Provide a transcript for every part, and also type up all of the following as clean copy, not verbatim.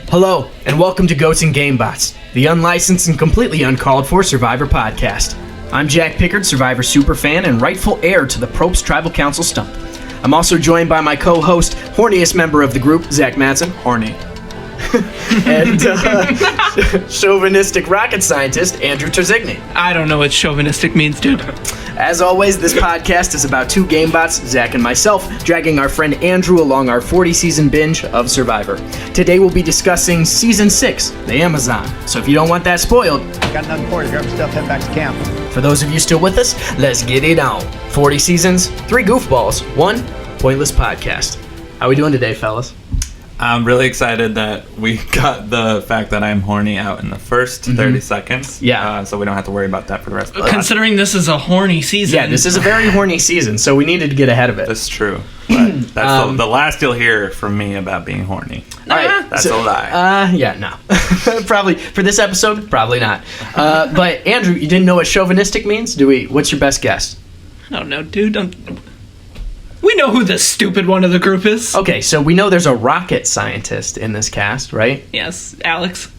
Hello, and welcome to Goats and Gamebots, the unlicensed and completely uncalled for Survivor podcast. I'm Jack Pickard, Survivor superfan and rightful heir to the Probst Tribal Council stump. I'm also joined by my co-host, horniest member of the group, Zach Madsen. Horny. And chauvinistic rocket scientist, Andrew Terzigny. I don't know what chauvinistic means, dude. As always, this podcast is about two Gamebots, Zach and myself, dragging our friend Andrew along our 40-season binge of Survivor. Today we'll be discussing Season 6, The Amazon. So if you don't want that spoiled... Got nothing for you. Grab your stuff, head back to camp. For those of you still with us, let's get it on. 40 seasons, 3 goofballs, 1 pointless podcast. How we doing today, fellas? I'm really excited that we got the fact that I'm horny out in the first 30 seconds. Yeah. So we don't have to worry about that for the rest of the Considering this is a horny season. Yeah, this is a very horny season, so we needed to get ahead of it. That's true. But that's the last you'll hear from me about being horny. All right, That's a lie. Yeah, no. Probably, for this episode, probably not. But, Andrew, you didn't know what chauvinistic means? What's your best guess? I don't know, dude. We know who the stupid one of the group is. Okay, so we know there's a rocket scientist in this cast, right? Yes, Alex.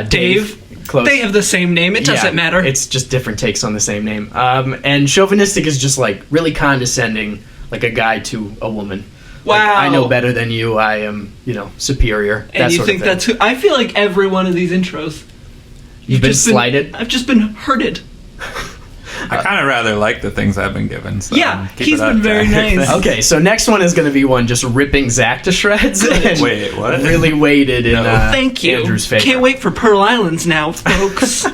Dave. Close. They have the same name. It doesn't matter. It's just different takes on the same name. And chauvinistic is just like really condescending, like a guy to a woman. Wow. Like, I know better than you. I am, superior. And you think that's who? I feel like every one of these intros. You've been slighted? I've just been hurted. I kind of rather like the things I've been given. So Yeah, keep he's it up, been very Jack. nice. Okay, so next one is going to be one just ripping Zach to shreds. And Wait, what? Really weighted in Thank you. Andrew's favor. Can't wait for Pearl Islands now, folks.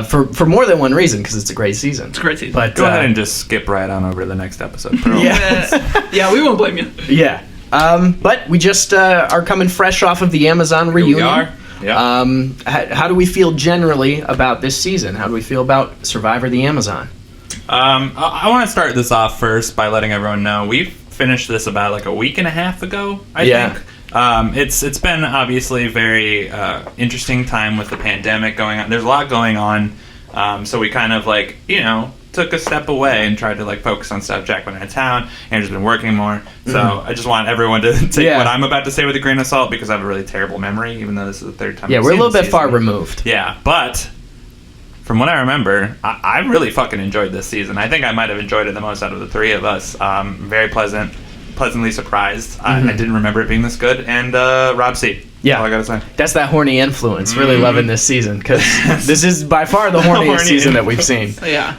For more than one reason, because it's a great season. It's a great season. But Go ahead and just skip right on over to the next episode. Yeah, we won't blame you. Yeah. But we just are coming fresh off of the Amazon reunion. We are. Yeah. How do we feel generally about this season? How do we feel about Survivor the Amazon? I want to start this off first by letting everyone know we finished this about like a week and a half ago, I think. It's been obviously a very interesting time with the pandemic going on. There's a lot going on, so we kind of took a step away and tried to focus on stuff. Jack went out of town. Andrew's been working more. So I just want everyone to take what I'm about to say with a grain of salt because I have a really terrible memory, even though this is the third time. Yeah, we're a little bit far removed. Yeah, but from what I remember, I really fucking enjoyed this season. I think I might have enjoyed it the most out of the three of us. Very pleasantly surprised. I didn't remember it being this good. And Rob C. Yeah, all I gotta say. That's that horny influence. Really loving this season because this is by far the horniest season that we've seen. Yeah.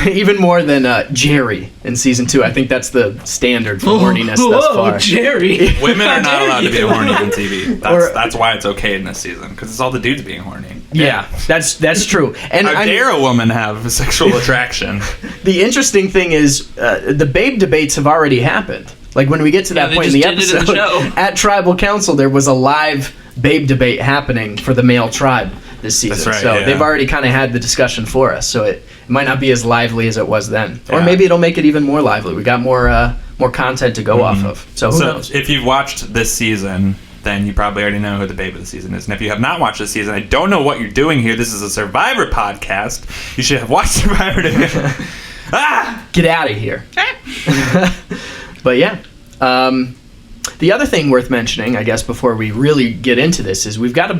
Even more than Jerry in season 2. I think that's the standard for horniness thus far. Jerry. Women are not allowed to be horny on TV. That's why it's okay in this season because it's all the dudes being horny. Yeah, that's true. And How dare a woman have sexual attraction? The interesting thing is the babe debates have already happened. Like when we get to that point in the episode, at Tribal Council, there was a live babe debate happening for the male tribe this season. That's right, so they've already kind of had the discussion for us. So it might not be as lively as it was then, or Yeah. maybe it'll make it even more lively. We got more content to go off of. So who knows? If you've watched this season, then you probably already know who the babe of the season is. And if you have not watched this season, I don't know what you're doing here. This is a Survivor podcast. You should have watched Survivor together. Get out of here. But yeah, the other thing worth mentioning, I guess, before we really get into this is we got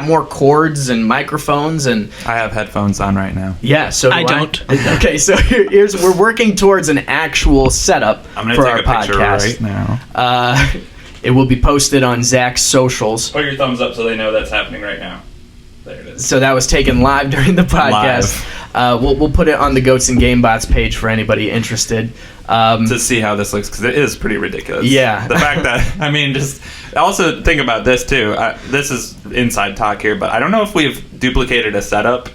more cords and microphones and I have headphones on right now. yeah. So I don't. Okay, so we're working towards an actual setup I'm gonna for take our a picture podcast. right now. It will be posted on Zach's socials. Put your thumbs up so they know that's happening right now. There it is. So that was taken live during the podcast. We'll put it on the Goats and Gamebots page for anybody interested. To see how this looks, because it is pretty ridiculous. Yeah. The fact that, just also think about this too. This is inside talk here, but I don't know if we've duplicated a setup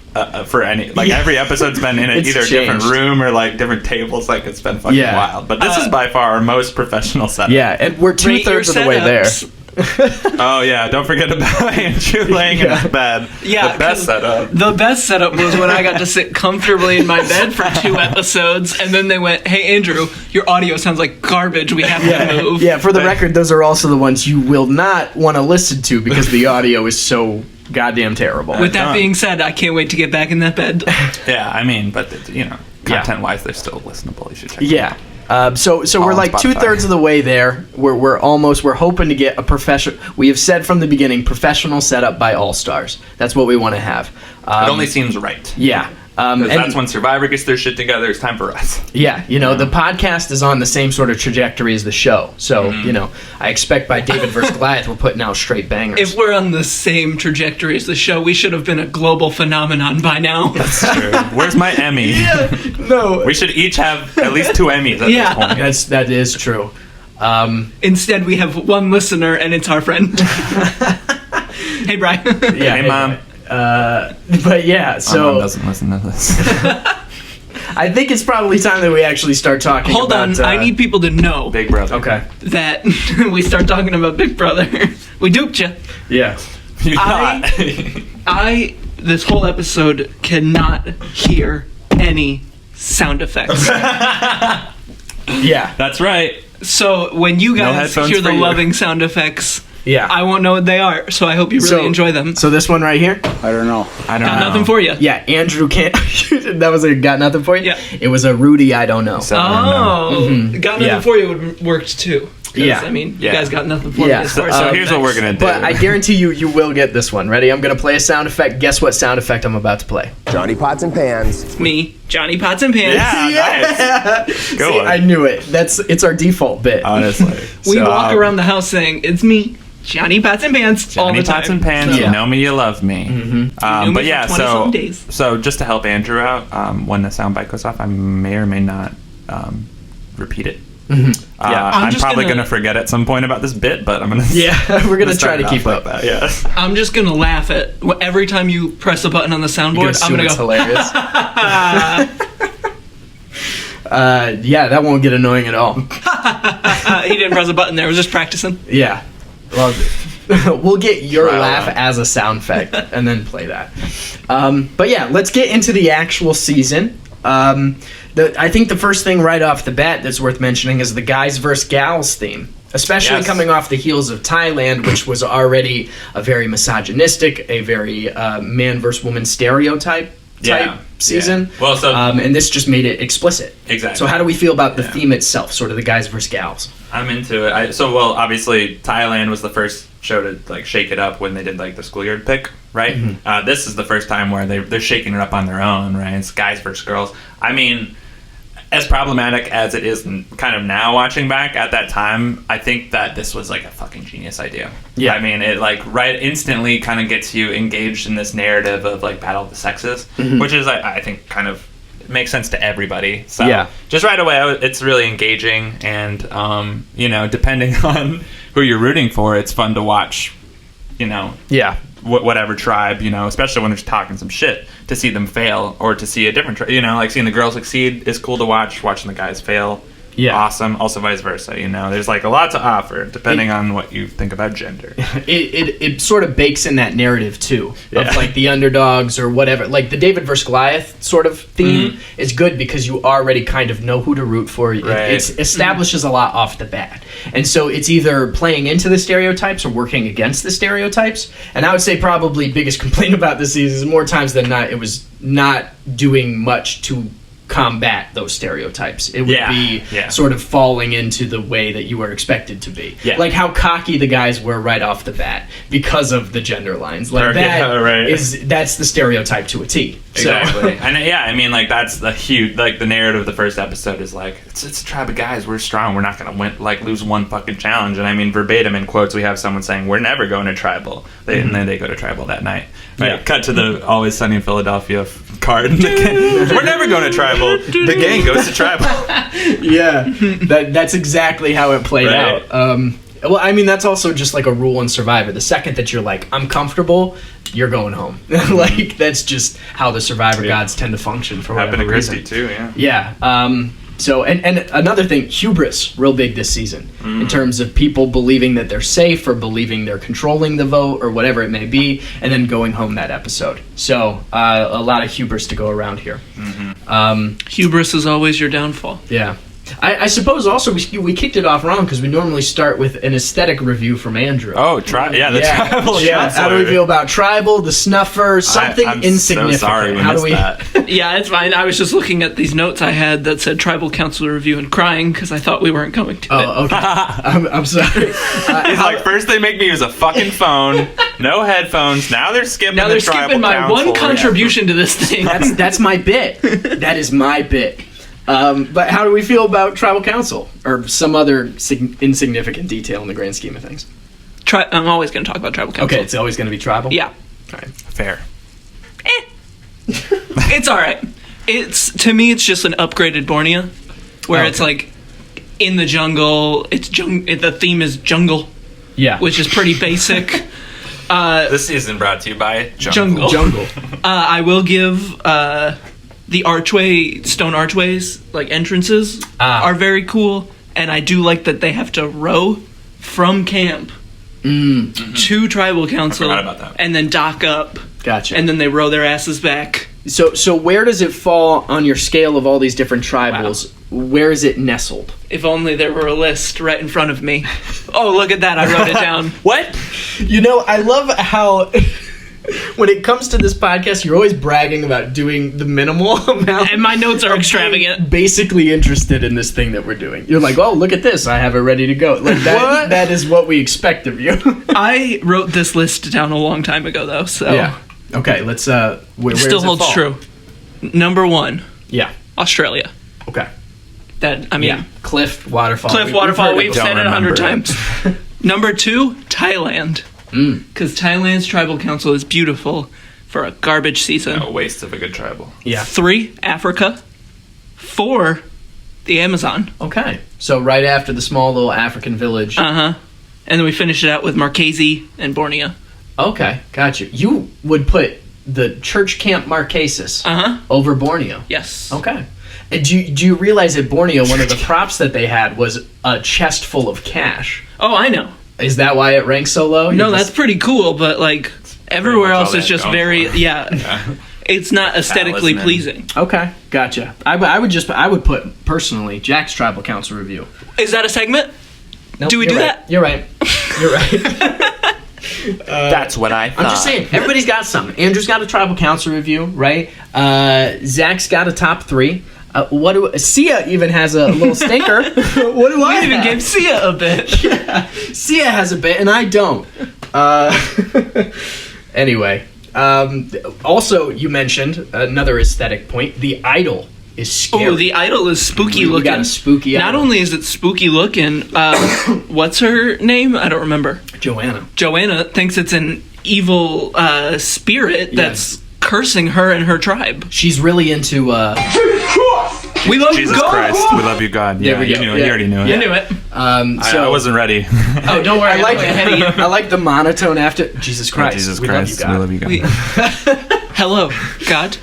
for any, every episode's been in either a different room or different tables. It's been fucking wild. But this is by far our most professional setup. Yeah, and we're 2/3 of the way there. Oh yeah, don't forget about Andrew laying in his bed. Yeah, the best setup. The best setup was when I got to sit comfortably in my bed for 2 episodes, and then they went, "Hey Andrew, your audio sounds like garbage. We have to move." Yeah, for the record, those are also the ones you will not want to listen to because the audio is so goddamn terrible. With that being said, I can't wait to get back in that bed. Yeah, but content-wise, they're still listenable. You should check them out. Yeah. So we're on like Spotify. 2/3 of the way there. We're hoping to get a professional. We have said from the beginning, professional setup by All Stars. That's what we want to have. It only seems right. Yeah. Because And- that's when Survivor gets their shit together. It's time for us. Yeah, the podcast is on the same sort of trajectory as the show. So, I expect by David vs. Goliath, we're putting out straight bangers. If we're on the same trajectory as the show, we should have been a global phenomenon by now. That's true. Where's my Emmy? No. We should each have at least 2 Emmys at Yeah. this point. That is true. Instead, we have one listener, and it's our friend. Hey, Brian. Yeah, Hey, Mom. But yeah, My mom so doesn't listen to this. I think it's probably time that we actually start talking Hold about... on, I need people to know Big Brother. Okay. that we start talking about Big Brother. We duped you. Yeah. You thought. This whole episode cannot hear any sound effects. Yeah. That's right. So when you guys headphones hear the for you. loving sound effects, Yeah. I won't know what they are. So I hope you really enjoy them. So this one right here? I don't know. I don't Got know. nothing for you. Yeah, Andrew can't... that was a got nothing for you? Yeah. It was a Rudy I don't know. So, Oh, got nothing Yeah. for you would worked too. 'Cause, Yeah. I mean, Yeah. you guys got nothing for me Yeah. as far as So sound here's what we're effects. going to do. But I guarantee you will get this one. Ready? I'm going to play a sound effect. Guess what sound effect I'm about to play? Johnny Pots and Pans. Me, Johnny Pots and Pans. Yeah, nice. Go See, on. I knew it. It's our default bit. Honestly. We So, walk around the house saying, "It's me, Johnny Pots and Pants," all Johnny the time. Pots and Pans, Yeah. you know me, you love me. You knew But me yeah, for 20-something days. so just to help Andrew out, when the soundbite goes off, I may or may not repeat it. Yeah. I'm I'm just probably gonna- going to forget at some point about this bit, but I'm going to Yeah, we're going to try to keep up. that. Yeah. I'm just gonna laugh at every time you press a button on the soundboard. I'm gonna it's go. hilarious. Yeah, that won't get annoying at all. He didn't press a button there. I was just practicing. Yeah. Well, we'll get your Try laugh one. as a sound effect and then play that. But yeah, let's get into the actual season. I think the first thing right off the bat that's worth mentioning is the guys versus gals theme. Especially Yes. coming off the heels of Thailand, which was already a very misogynistic, a very man versus woman stereotype type season. Yeah. Well, so and this just made it explicit. Exactly. So how do we feel about the Yeah. theme itself, sort of the guys versus gals? I'm into it. Well, obviously, Thailand was the first show to like shake it up when they did like the schoolyard pick, right? This is the first time where they're shaking it up on their own, right? It's guys versus girls. I mean, as problematic as it is kind of now watching back, at that time, I think that this was like a fucking genius idea. Yeah. I mean, it like instantly kind of gets you engaged in this narrative of like battle of the sexes, which is I think kind of makes sense to everybody. So Yeah. just right away, it's really engaging, and depending on who you're rooting for, it's fun to watch. Yeah. Whatever tribe, especially when they're talking some shit, to see them fail or to see a different tribe, like seeing the girls succeed is cool to watch. Watching the guys fail, Yeah. awesome. Also vice versa, there's like a lot to offer depending on what you think about gender. It sort of bakes in that narrative too Yeah. of like the underdogs or whatever. Like the David versus Goliath sort of theme is good because you already kind of know who to root for. Right. It establishes a lot off the bat, and so it's either playing into the stereotypes or working against the stereotypes. And I would say probably biggest complaint about this season is more times than not it was not doing much to combat those stereotypes. It would be sort of falling into the way that you were expected to be. Yeah. Like how cocky the guys were right off the bat because of the gender lines. Like that's the stereotype to a T. Exactly. And I mean, like that's the huge, like the narrative of the first episode is like it's a tribe of guys. We're strong. We're not gonna lose one fucking challenge. And I mean, verbatim in quotes, we have someone saying we're never going to tribal. And then they go to tribal that night. Right. Yeah. Cut to the Always Sunny in Philadelphia card. We're never going to tribal. The gang goes to tribal. Yeah, that's exactly how it played Right. out. Well, I mean, that's also just like a rule in Survivor. The second that you're like, I'm comfortable, you're going home. Like, that's just how the Survivor gods tend to function for Happened whatever to reason. Christy too. Yeah. Yeah. So, and another thing, hubris, real big this season, in terms of people believing that they're safe or believing they're controlling the vote or whatever it may be, and then going home that episode. So, a lot of hubris to go around here. Hubris is always your downfall. Yeah. I suppose also we kicked it off wrong because we normally start with an aesthetic review from Andrew. Oh, the tribal. Yeah. How do we feel about tribal, the snuffer, something I'm insignificant? So sorry we how do missed we? That. Yeah, it's fine. I was just looking at these notes I had that said tribal council review and crying because I thought we weren't going to. Oh, okay. I'm sorry. He's like, first they make me use a fucking phone, no headphones. Now they're skipping. Now they're skipping my one contribution to this thing. That's my bit. That is my bit. But how do we feel about tribal council or some other insignificant detail in the grand scheme of things? I'm always going to talk about tribal council. Okay, it's always going to be tribal? Yeah. All right. Fair. It's all right. To me, it's just an upgraded Borneo, where it's like in the jungle. The theme is jungle, which is pretty basic. This season brought to you by Jungle. I will give the stone archways, like entrances, are very cool, and I do like that they have to row from camp to tribal council, I forgot about that. and then dock up. Gotcha. And then they row their asses back. So where does it fall on your scale of all these different tribals? Wow. Where is it nestled? If only there were a list right in front of me. Oh, look at that. I wrote it down. What? You know, I love how when it comes to this podcast, you're always bragging about doing the minimal amount. And my notes are extravagant. Basically interested in this thing that we're doing. You're like, oh, look at this. I have it ready to go. Like that is what we expect of you. I wrote this list down a long time ago, though, so... Yeah. Okay, let's... where still does it holds fall? true. Number 1. Yeah. Australia. Okay. Cliff, waterfall. We've said it 100 times. Number 2, Thailand. Because Thailand's tribal council is beautiful for a garbage season. A waste of a good tribal. Yeah. 3, Africa. 4, the Amazon. Okay. So right after the small little African village. And then we finish it out with Marquesi and Borneo. Okay, gotcha. You would put the church camp Marquesas over Borneo. Yes. Okay. And do you realize at Borneo, one of the props that they had was a chest full of cash? Oh, I know. Is that why it ranks so low? No, that's pretty cool, but like everywhere else is just very yeah. It's not aesthetically pleasing. Okay, gotcha. I would put personally Jack's Tribal Council review. Is that a segment? Nope, do we do right. that? You're right. You're right. That's what I thought. I'm just saying, everybody's got something. Andrew's got a Tribal Council review, right? Zach's got a top 3. Sia even has a little stinker. What do I even give Sia a bit. Yeah, Sia has a bit, and I don't. Anyway, also you mentioned another aesthetic point. The idol is scary. Oh, the idol is spooky looking. We got a spooky idol. Not only is it spooky looking, what's her name? I don't remember. Joanna thinks it's an evil spirit that's cursing her and her tribe. She's really into we love Jesus God. Christ, we love you, God. Yeah, you knew it. You already knew it. You knew it. I wasn't ready. Oh, don't worry. I like the monotone after Jesus Christ. Jesus we Christ, love you, God. we love you, God. Hello, God.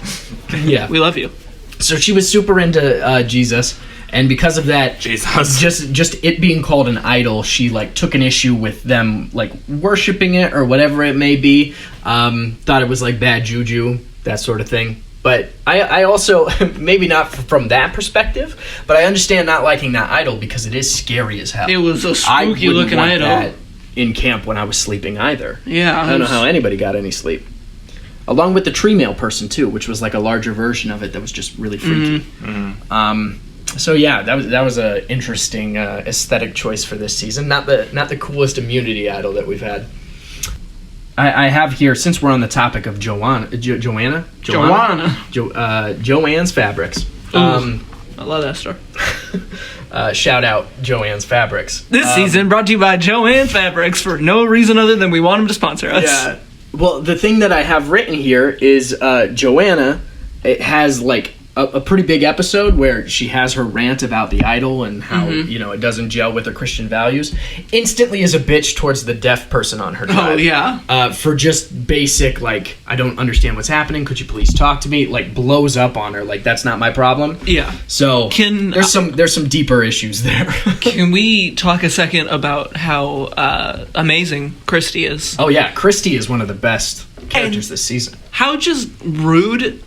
Yeah, we love you. So she was super into Jesus, and because of that, Jesus, just it being called an idol, she like took an issue with them like worshiping it or whatever it may be. Thought it was like bad juju, that sort of thing. But I also, maybe not from that perspective, but I understand not liking that idol because it is scary as hell. It was a spooky looking idol. That in camp when I was sleeping either. Yeah, I don't know how anybody got any sleep. Along with the tree mail person too, which was like a larger version of it that was just really freaky. So yeah, that was a interesting aesthetic choice for this season. Not the coolest immunity idol that we've had. I have here, since we're on the topic of Joanna's Fabrics. I love that store. Shout out Joanne's Fabrics. This season brought to you by Joanne's Fabrics for no reason other than we want them to sponsor us. Yeah. Well, the thing that I have written here is Joanna. It has like a pretty big episode where she has her rant about the idol and how it doesn't gel with her Christian values. Instantly is a bitch towards the deaf person on her tribe. Oh yeah. For just basic like, I don't understand what's happening. Could you please talk to me? Like blows up on her. Like that's not my problem. Yeah. So there's some deeper issues there. Can we talk a second about how amazing Christy is? Oh yeah, Christy is one of the best characters this season. How just rude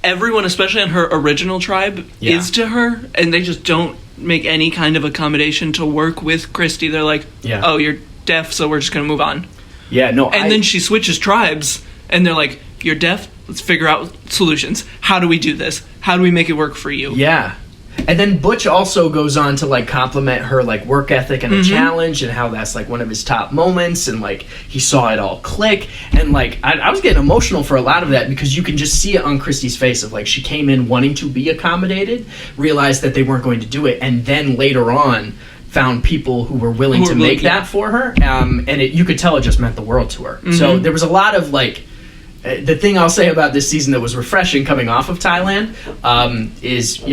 everyone, especially on her original tribe, is to her, and they just don't make any kind of accommodation to work with Christy. They're like, oh, you're deaf, so we're just going to move on. Yeah, no. And then she switches tribes, and they're like, you're deaf? Let's figure out solutions. How do we do this? How do we make it work for you? Yeah. And then Butch also goes on to like compliment her like work ethic and a challenge, and how that's like one of his top moments, and like he saw it all click, and like I was getting emotional for a lot of that, because you can just see it on Christy's face of like she came in wanting to be accommodated, realized that they weren't going to do it, and then later on found people who were willing to make that for her, and you could tell it just meant the world to her. So there was a lot of like. The thing I'll say about this season that was refreshing coming off of Thailand is,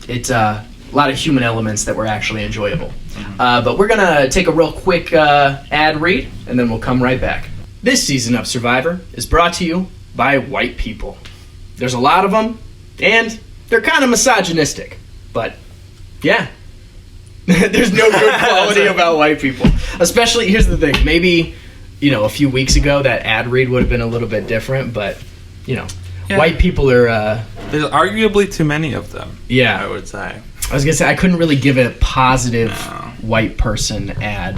it's a lot of human elements that were actually enjoyable. But we're going to take a real quick ad read, and then we'll come right back. This season of Survivor is brought to you by white people. There's a lot of them, and they're kind of misogynistic. But, yeah. There's no good quality about white people. Especially, here's the thing, maybe... a few weeks ago, that ad read would have been a little bit different, but, white people are... There's arguably too many of them, yeah, I would say. I was going to say, I couldn't really give it a positive white person ad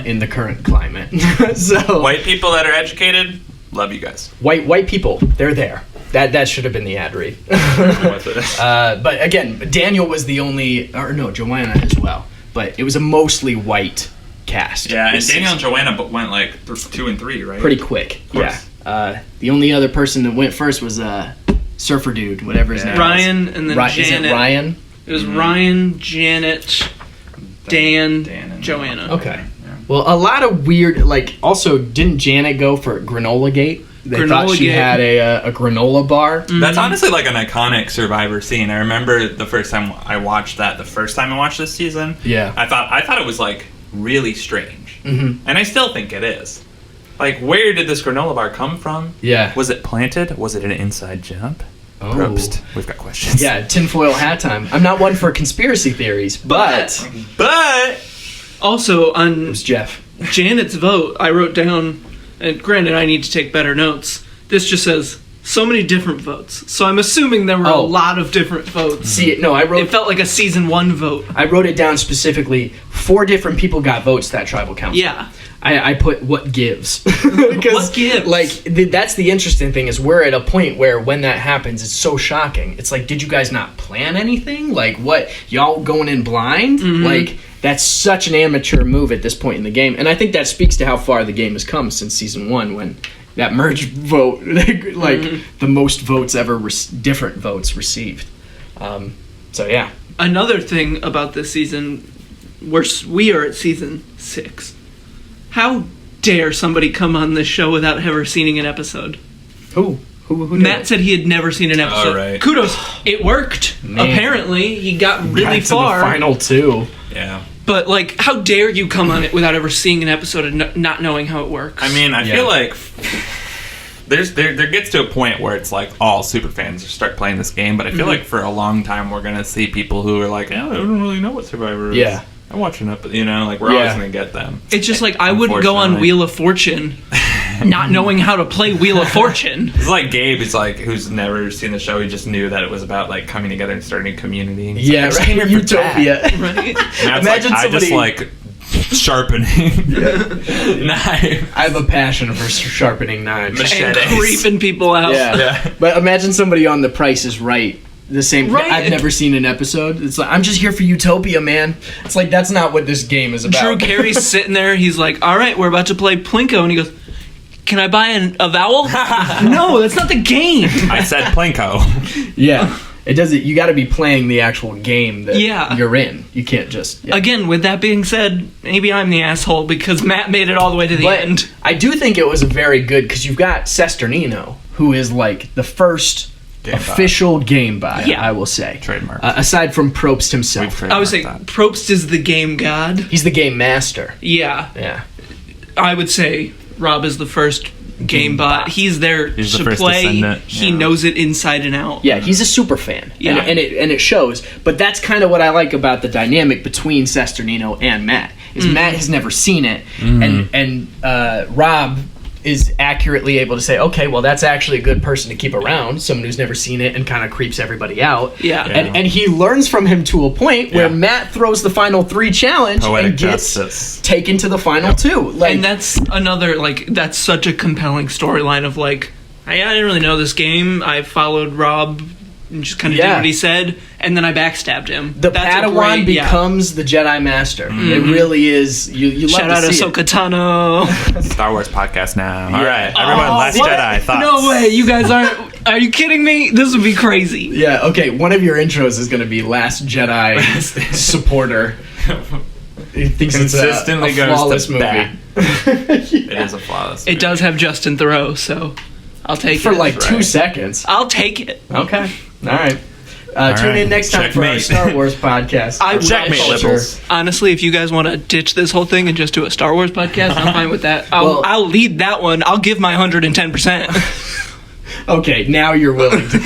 in the current climate. So white people that are educated, love you guys. White people, they're there. That should have been the ad read. But again, Daniel was the only... Or no, Joanna as well. But it was a mostly white... cast. Yeah, and Daniel and Joanna went like 2 and 3, right? Pretty quick. Yeah. The only other person that went first was Surfer Dude, whatever his name was. Ryan, and then Janet. Is it Ryan? It was Ryan, Janet, Dan, and Joanna. Okay. Yeah. Well, a lot of weird, like, also, didn't Janet go for Granola Gate? They thought she had a granola bar. That's honestly like an iconic Survivor scene. I remember the first time I watched this season. Yeah. I thought it was like really strange. And I still think it is. Like, where did this granola bar come from? Yeah. Was it planted? Was it an inside jump? Oh. Probst. We've got questions. Yeah, tinfoil hat time. I'm not one for conspiracy theories, but also on it was Jeff. Janet's vote, I wrote down, and granted I need to take better notes, this just says so many different votes. So I'm assuming there were a lot of different votes. See, no, it felt like a season 1 vote. I wrote it down specifically. 4 different people got votes that tribal council. Yeah. I put what gives. What gives? Like, that's the interesting thing, is we're at a point where when that happens, it's so shocking. It's like, did you guys not plan anything? Like, what? Y'all going in blind? Like, that's such an amateur move at this point in the game. And I think that speaks to how far the game has come since season 1, when that merge vote, the most votes ever, different votes received. So, yeah. Another thing about this season, we are at season 6. How dare somebody come on this show without ever seeing an episode? Who Matt said he had never seen an episode. Right. Kudos. It worked. Man. Apparently, he got really far. To the final 2. Yeah. But, like, how dare you come on it without ever seeing an episode and not knowing how it works? I mean, I feel like there gets to a point where it's like all super fans start playing this game, but I feel like for a long time we're going to see people who are like, I don't really know what Survivor is. Yeah. I'm watching up, we're always going to get them. It's just like, I wouldn't go on Wheel of Fortune not knowing how to play Wheel of Fortune. It's like Gabe, who's never seen the show. He just knew that it was about like coming together and starting a community. And yeah, like, right. Utopia. Right? Imagine somebody... I just like sharpening knives. I have a passion for sharpening knives. Machetes. And creeping people out. Yeah. But imagine somebody on The Price is Right. The same. Right. I've never seen an episode. It's like, I'm just here for Utopia, man. It's like, that's not what this game is about. Drew Carey's sitting there. He's like, all right, we're about to play Plinko. And he goes, can I buy a vowel? No, that's not the game. I said Plinko. Yeah. It doesn't. You got to be playing the actual game that you're in. You can't just... Yeah. Again, with that being said, maybe I'm the asshole because Matt made it all the way to the end. I do think it was a very good... Because you've got Sesternino, who is like the first... official Gamebot, I will say. Trademark. Aside from Probst himself. I would say Probst is the game god. He's the game master. Yeah. I would say Rob is the first Gamebot. He's there to play. He knows it inside and out. Yeah, he's a super fan. Yeah. And it shows. But that's kind of what I like about the dynamic between Sesternino and Matt. Is Matt has never seen it. And Rob is accurately able to say, okay, well, that's actually a good person to keep around, someone who's never seen it and kind of creeps everybody out. Yeah. And he learns from him to a point where Matt throws the final 3 challenge Poetic and gets justice. taken to the final 2. Like, And that's another, like, that's such a compelling storyline of, like, I didn't really know this game. I followed Rob and just kind of did what he said, and then I backstabbed him. the Padawan becomes the Jedi Master. It really is. You love Shout out to see Ahsoka Tano. Star Wars podcast now. All right, everyone, Last What? Jedi thoughts. No way, you guys aren't. Are you kidding me? This would be crazy. Yeah, okay, one of your intros is going to be Last Jedi supporter. He thinks Consistently it's a goes flawless to movie. bat. It is a flawless movie. It does have Justin Theroux, so I'll take For it. like 2 seconds. I'll take it. Okay, all right. Tune in next time for our Checkmate. Star Wars podcast. Checkmate, liberals. Honestly, if you guys want to ditch this whole thing and just do a Star Wars podcast, I'm fine with that. Well- I'll lead that one. I'll give my 110%. Okay, now you're willing to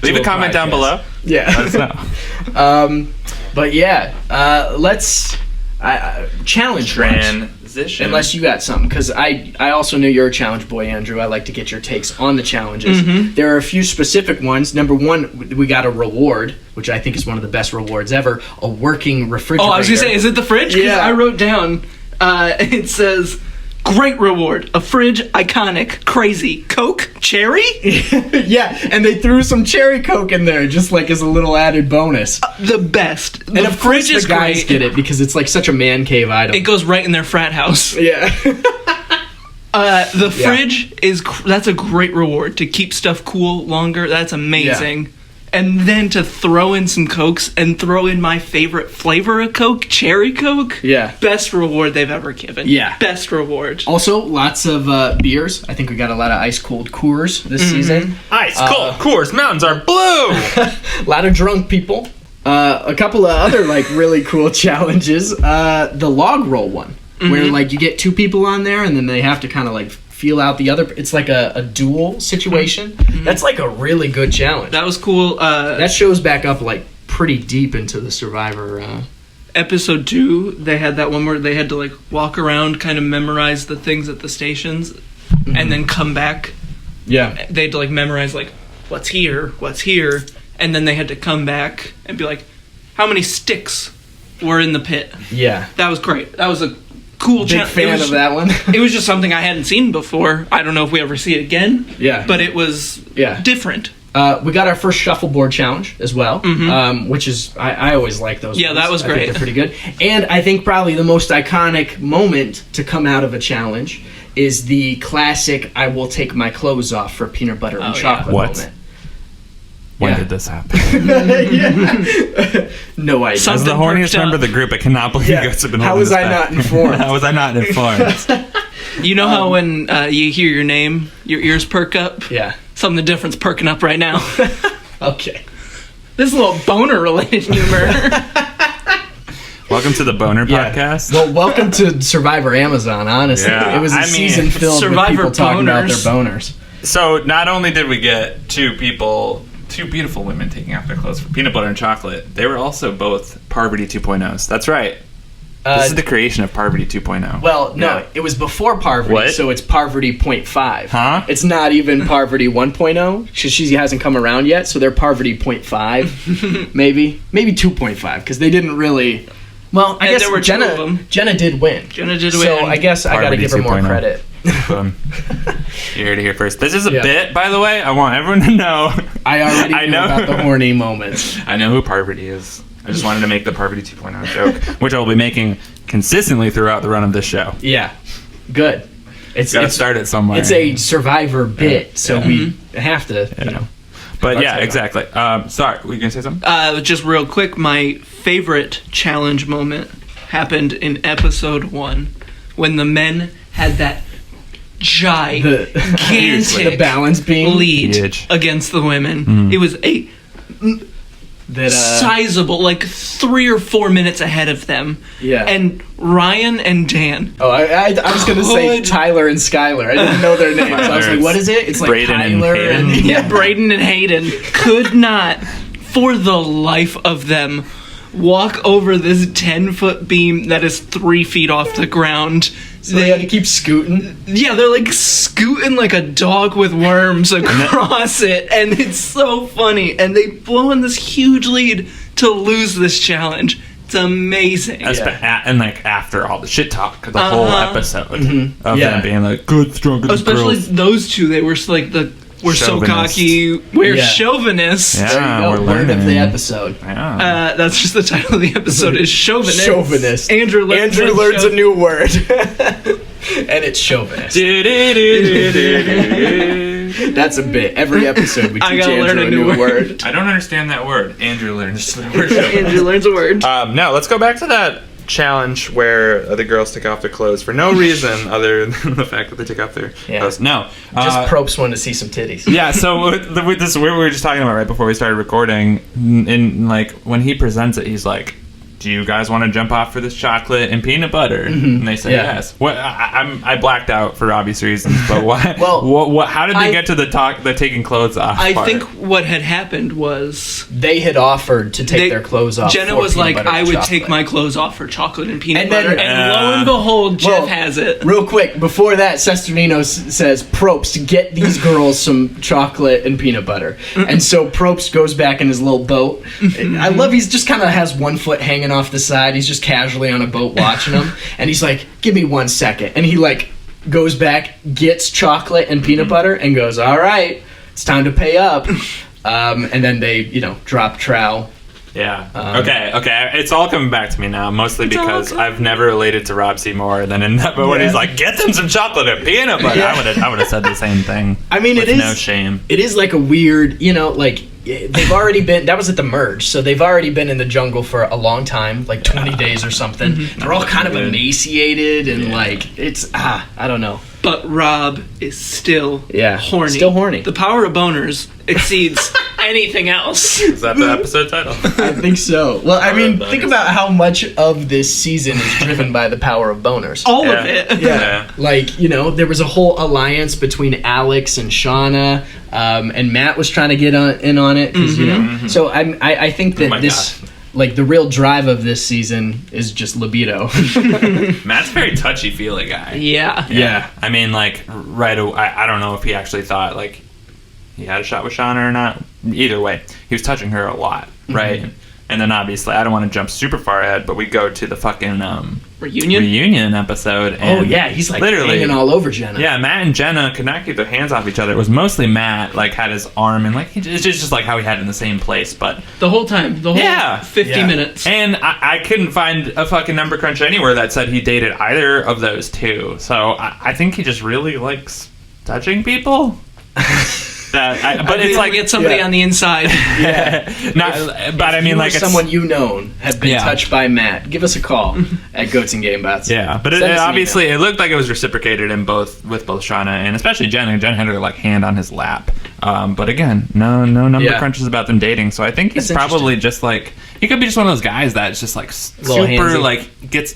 Leave a comment down below. Yeah. Let us know. But yeah, let's challenge ones. Transition. Unless you got something, because I also know you're a challenge boy, Andrew. I like to get your takes on the challenges. There are a few specific ones. Number 1, we got a reward, which I think is one of the best rewards ever, a working refrigerator. Oh, I was going to say, is it the fridge? 'Cause Yeah. I wrote down, it says, great reward, a fridge, iconic, crazy, Coke, cherry? Yeah, and they threw some cherry Coke in there, just like as a little added bonus. The best. And The of course fridge the is guys great. get it, because it's like such a man cave item. It goes right in their frat house. Yeah. The fridge that's a great reward to keep stuff cool longer. That's amazing. And then to throw in some Cokes and throw in my favorite flavor of Coke, cherry Coke. Yeah. Best reward they've ever given. Yeah. Best reward. Also, lots of beers. I think we got a lot of ice-cold Coors this season. Ice cold Coors Mountains are blue. A lot of drunk people. A couple of other like really cool challenges. The log roll one, where like you get 2 people on there and then they have to kind of like feel out the other. It's like a duel situation. That's like a really good challenge. That was cool. That shows back up like pretty deep into the Survivor. Episode 2, they had that one where they had to like walk around, kind of memorize the things at the stations, and then come back. Yeah. They had to like memorize like what's here, and then they had to come back and be like, how many sticks were in the pit? Yeah. That was great. That was a cool Big challenge. fan of that one. It was just something I hadn't seen before. I don't know if we ever see it again. Yeah. But it was different. We got our first shuffleboard challenge as well, which is I always like those. Yeah, ones. that was I think great. they're pretty good. And I think probably the most iconic moment to come out of a challenge is the classic "I will take my clothes off for peanut butter and chocolate" What? moment. When did this happen? No idea. Some- As the Something horniest perked up. member of the group, I cannot believe you guys have been How holding was this I back. not informed? How was I not informed? You know how when you hear your name, your ears perk up? Yeah. Something different's perking up right now. Okay. This is a little boner-related humor. Welcome to the Boner Podcast. Well, welcome to Survivor Amazon. Honestly, Yeah, it was a I mean, season filled with Survivor people talking about their boners. boners. So not only did we get 2 beautiful women taking off their clothes for peanut butter and chocolate, they were also both Parvati 2.0s. That's right. This is the creation of Parvati 2.0. Well, no, Yeah. it was before Parvati, What? so it's Parvati 0.5. Huh? It's not even Parvati 1.0. She hasn't come around yet, so they're Parvati 0.5, maybe 2.5, because they didn't really. Well, I And guess there were 2 of them. Jenna did win. Jenna did So win. I guess I got to Parvati give her more 2.0. credit. You heard it here first. This is a Yeah. bit, by the way. I want everyone to know. I already I knew know. about the horny moments. I know who Parvati is. I just wanted to make the Parvati 2.0 joke, which I'll be making consistently throughout the run of this show. Yeah, good. It's Gotta start it somewhere. It's a Survivor bit, so we have to, But yeah, That's exactly. Sorry, were you gonna say something? Just real quick, my favorite challenge moment happened in episode 1 when the men had that the gigantic balance beam lead Huge. against the women. It was a that sizable, like 3 or 4 minutes ahead of them. Yeah. And Ryan and Dan. Oh, I was gonna say Could- Tyler and Skylar. I didn't know their names. I was like, what is it? It's like Braden and Tyler Hayden. and Yeah, Braden and Hayden could not, for the life of them, walk over this 10-foot beam that is 3 feet off the ground So they had to keep scooting. Yeah, they're like scooting like a dog with worms across it, and it's so funny. And they blow in this huge lead to lose this challenge. It's amazing. And like after all the shit talk, the whole episode of them being like, good, strong, especially those two, they were like we're so cocky, we're chauvinists. Yeah, we're word of the episode. Yeah. That's just the title of the episode is chauvinist. Chauvinist. Andrew learns a new word. And it's chauvinist. That's a bit. Every episode we teach Andrew a new word. I don't understand that word. Andrew learns the word. Andrew learns a word. No, let's go back to that challenge where the girls take off their clothes for no reason other than the fact that they take off their clothes. No. Just Propes wanted to see some titties. Yeah, so with this, we were just talking about right before we started recording, and like when he presents it, he's like, do you guys want to jump off for this chocolate and peanut butter? And they say yes. What I blacked out for obvious reasons, but why? Well, how did they get to the taking clothes off? I think what had happened was they had offered to take their clothes off. Jenna was like, I would take my clothes off for chocolate and peanut butter, and lo and behold, Jeff has it. Real quick, before that, Sesternino says, Probst, get these girls some chocolate and peanut butter. And so Probst goes back in his little boat. I love he's just kind of has one foot hanging off the side. He's just casually on a boat watching them, and he's like, give me 1 second, and he like goes back, gets chocolate and peanut butter, and goes, all right, it's time to pay up. And then they drop trowel. Okay, it's all coming back to me now, mostly because I've never related to Rob C. more than in that, but when he's like, get them some chocolate and peanut butter, I would have said the same thing. I mean, with no shame. It is like a weird, like they've already been, that was at the merge, so they've already been in the jungle for a long time, like 20 days or something. They're all kind of emaciated and like, it's, I don't know. But Rob is still horny. Still horny. The power of boners exceeds anything else. Is that the episode title? I think so. Well, I mean, think about how much of this season is driven by the power of boners. All of it. Yeah. Like, there was a whole alliance between Alex and Shauna, and Matt was trying to get in on it, because, So I think that this... God. Like, the real drive of this season is just libido. Matt's a very touchy-feely guy. Yeah. I mean, like, right away, I don't know if he actually thought, like, he had a shot with Shauna or not. Either way, he was touching her a lot, right? And then, obviously, I don't want to jump super far ahead, but we go to the fucking reunion episode. And he's, like, literally hanging all over Jenna. Yeah, Matt and Jenna could not keep their hands off each other. It was mostly Matt, like, had his arm, and, like, it's just like how he had it in the same place, but... The whole time. The whole 50 minutes. And I couldn't find a fucking number crunch anywhere that said he dated either of those two. So I think he just really likes touching people. But it's like get somebody on the inside. But I mean, like, someone have been touched by Matt. Give us a call at Goats and Gamebots. Yeah, but it obviously it looked like it was reciprocated with both Shauna and especially Jen. Jen had her like hand on his lap. But again, no number crunches about them dating. So I think he's probably just like he could be just one of those guys that's just like super handsy. Like gets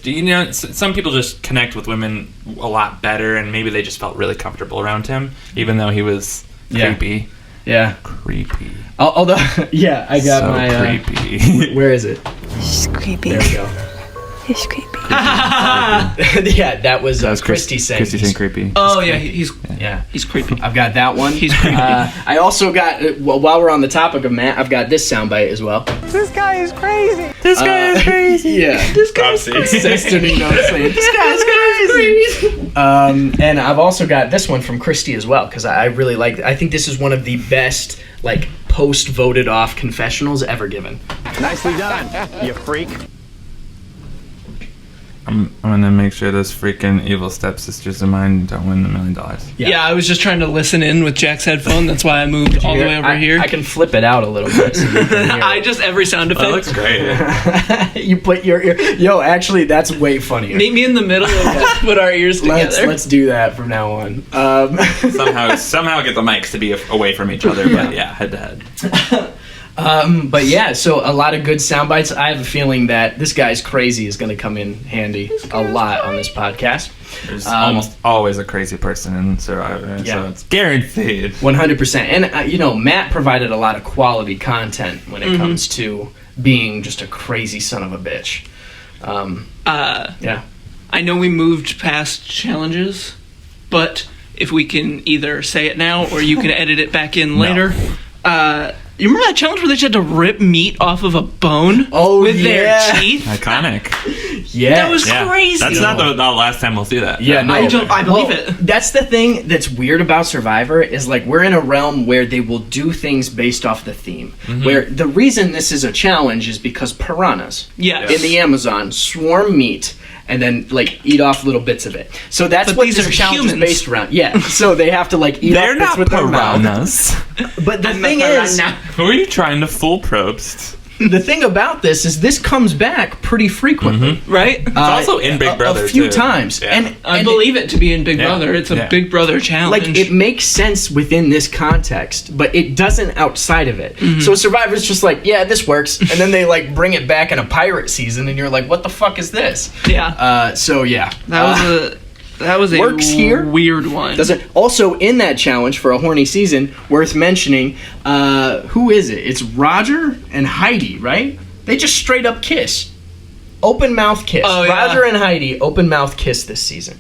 some people just connect with women a lot better, and maybe they just felt really comfortable around him, even though he was. Creepy. Yeah. Creepy. Although, I got so my... creepy. Where is it? She's creepy. There we go. He's creepy. That was Christy saying. Christy saying creepy. Oh, yeah, he's creepy. I've got that one. He's creepy. I also got, while we're on the topic of Matt, I've got this soundbite as well. This guy is crazy. This guy is crazy. Yeah. This guy's crazy. This guy's crazy. And I've also got this one from Christy as well, because I really like. I think this is one of the best, like, post-voted off confessionals ever given. Nicely done, you freak. I'm gonna make sure those freaking evil stepsisters of mine don't win the $1 million. Yeah, I was just trying to listen in with Jack's headphone. That's why I moved all the way over here. I can flip it out a little bit. So you can hear I just every sound effect. That looks great. You put your ear. Yo, actually, that's way funnier. Meet me in the middle and just put our ears together. Let's do that from now on. Somehow get the mics to be away from each other, but head to head. But yeah, so a lot of good sound bites. I have a feeling that this guy's crazy is going to come in handy a lot on this podcast. There's almost always a crazy person in Survivor, so it's guaranteed. 100%. And, Matt provided a lot of quality content when it comes to being just a crazy son of a bitch. Yeah. I know we moved past challenges, but if we can either say it now or you can edit it back in later. You remember that challenge where they just had to rip meat off of a bone with their teeth? Iconic. Yeah. That was crazy. That's not the last time we'll see that. Yeah, no. I believe it. That's the thing that's weird about Survivor is like we're in a realm where they will do things based off the theme. Where the reason this is a challenge is because piranhas in the Amazon swarm meat and then like eat off little bits of it. So that's what these this are challenge humans. is based around. Yeah. So they have to like eat They're off bits not with their mouth. piranhas. But the thing is, Who are you trying to fool, Probst? the thing about this is this comes back pretty frequently. Right? It's also in Big Brother, a few too. times. Yeah. And I believe it to be in Big Brother. It's a Big Brother challenge. like it makes sense within this context, but it doesn't outside of it. So Survivor's just like, yeah, this works, and then they like bring it back in a pirate season, and you're like, what the fuck is this? Yeah. So yeah, That was a works here. weird one. Doesn't also in that challenge for a horny season worth mentioning. Who is it? It's Roger and Heidi, right? They just straight up kiss, open mouth kiss. Oh, yeah. Roger and Heidi open mouth kiss this season.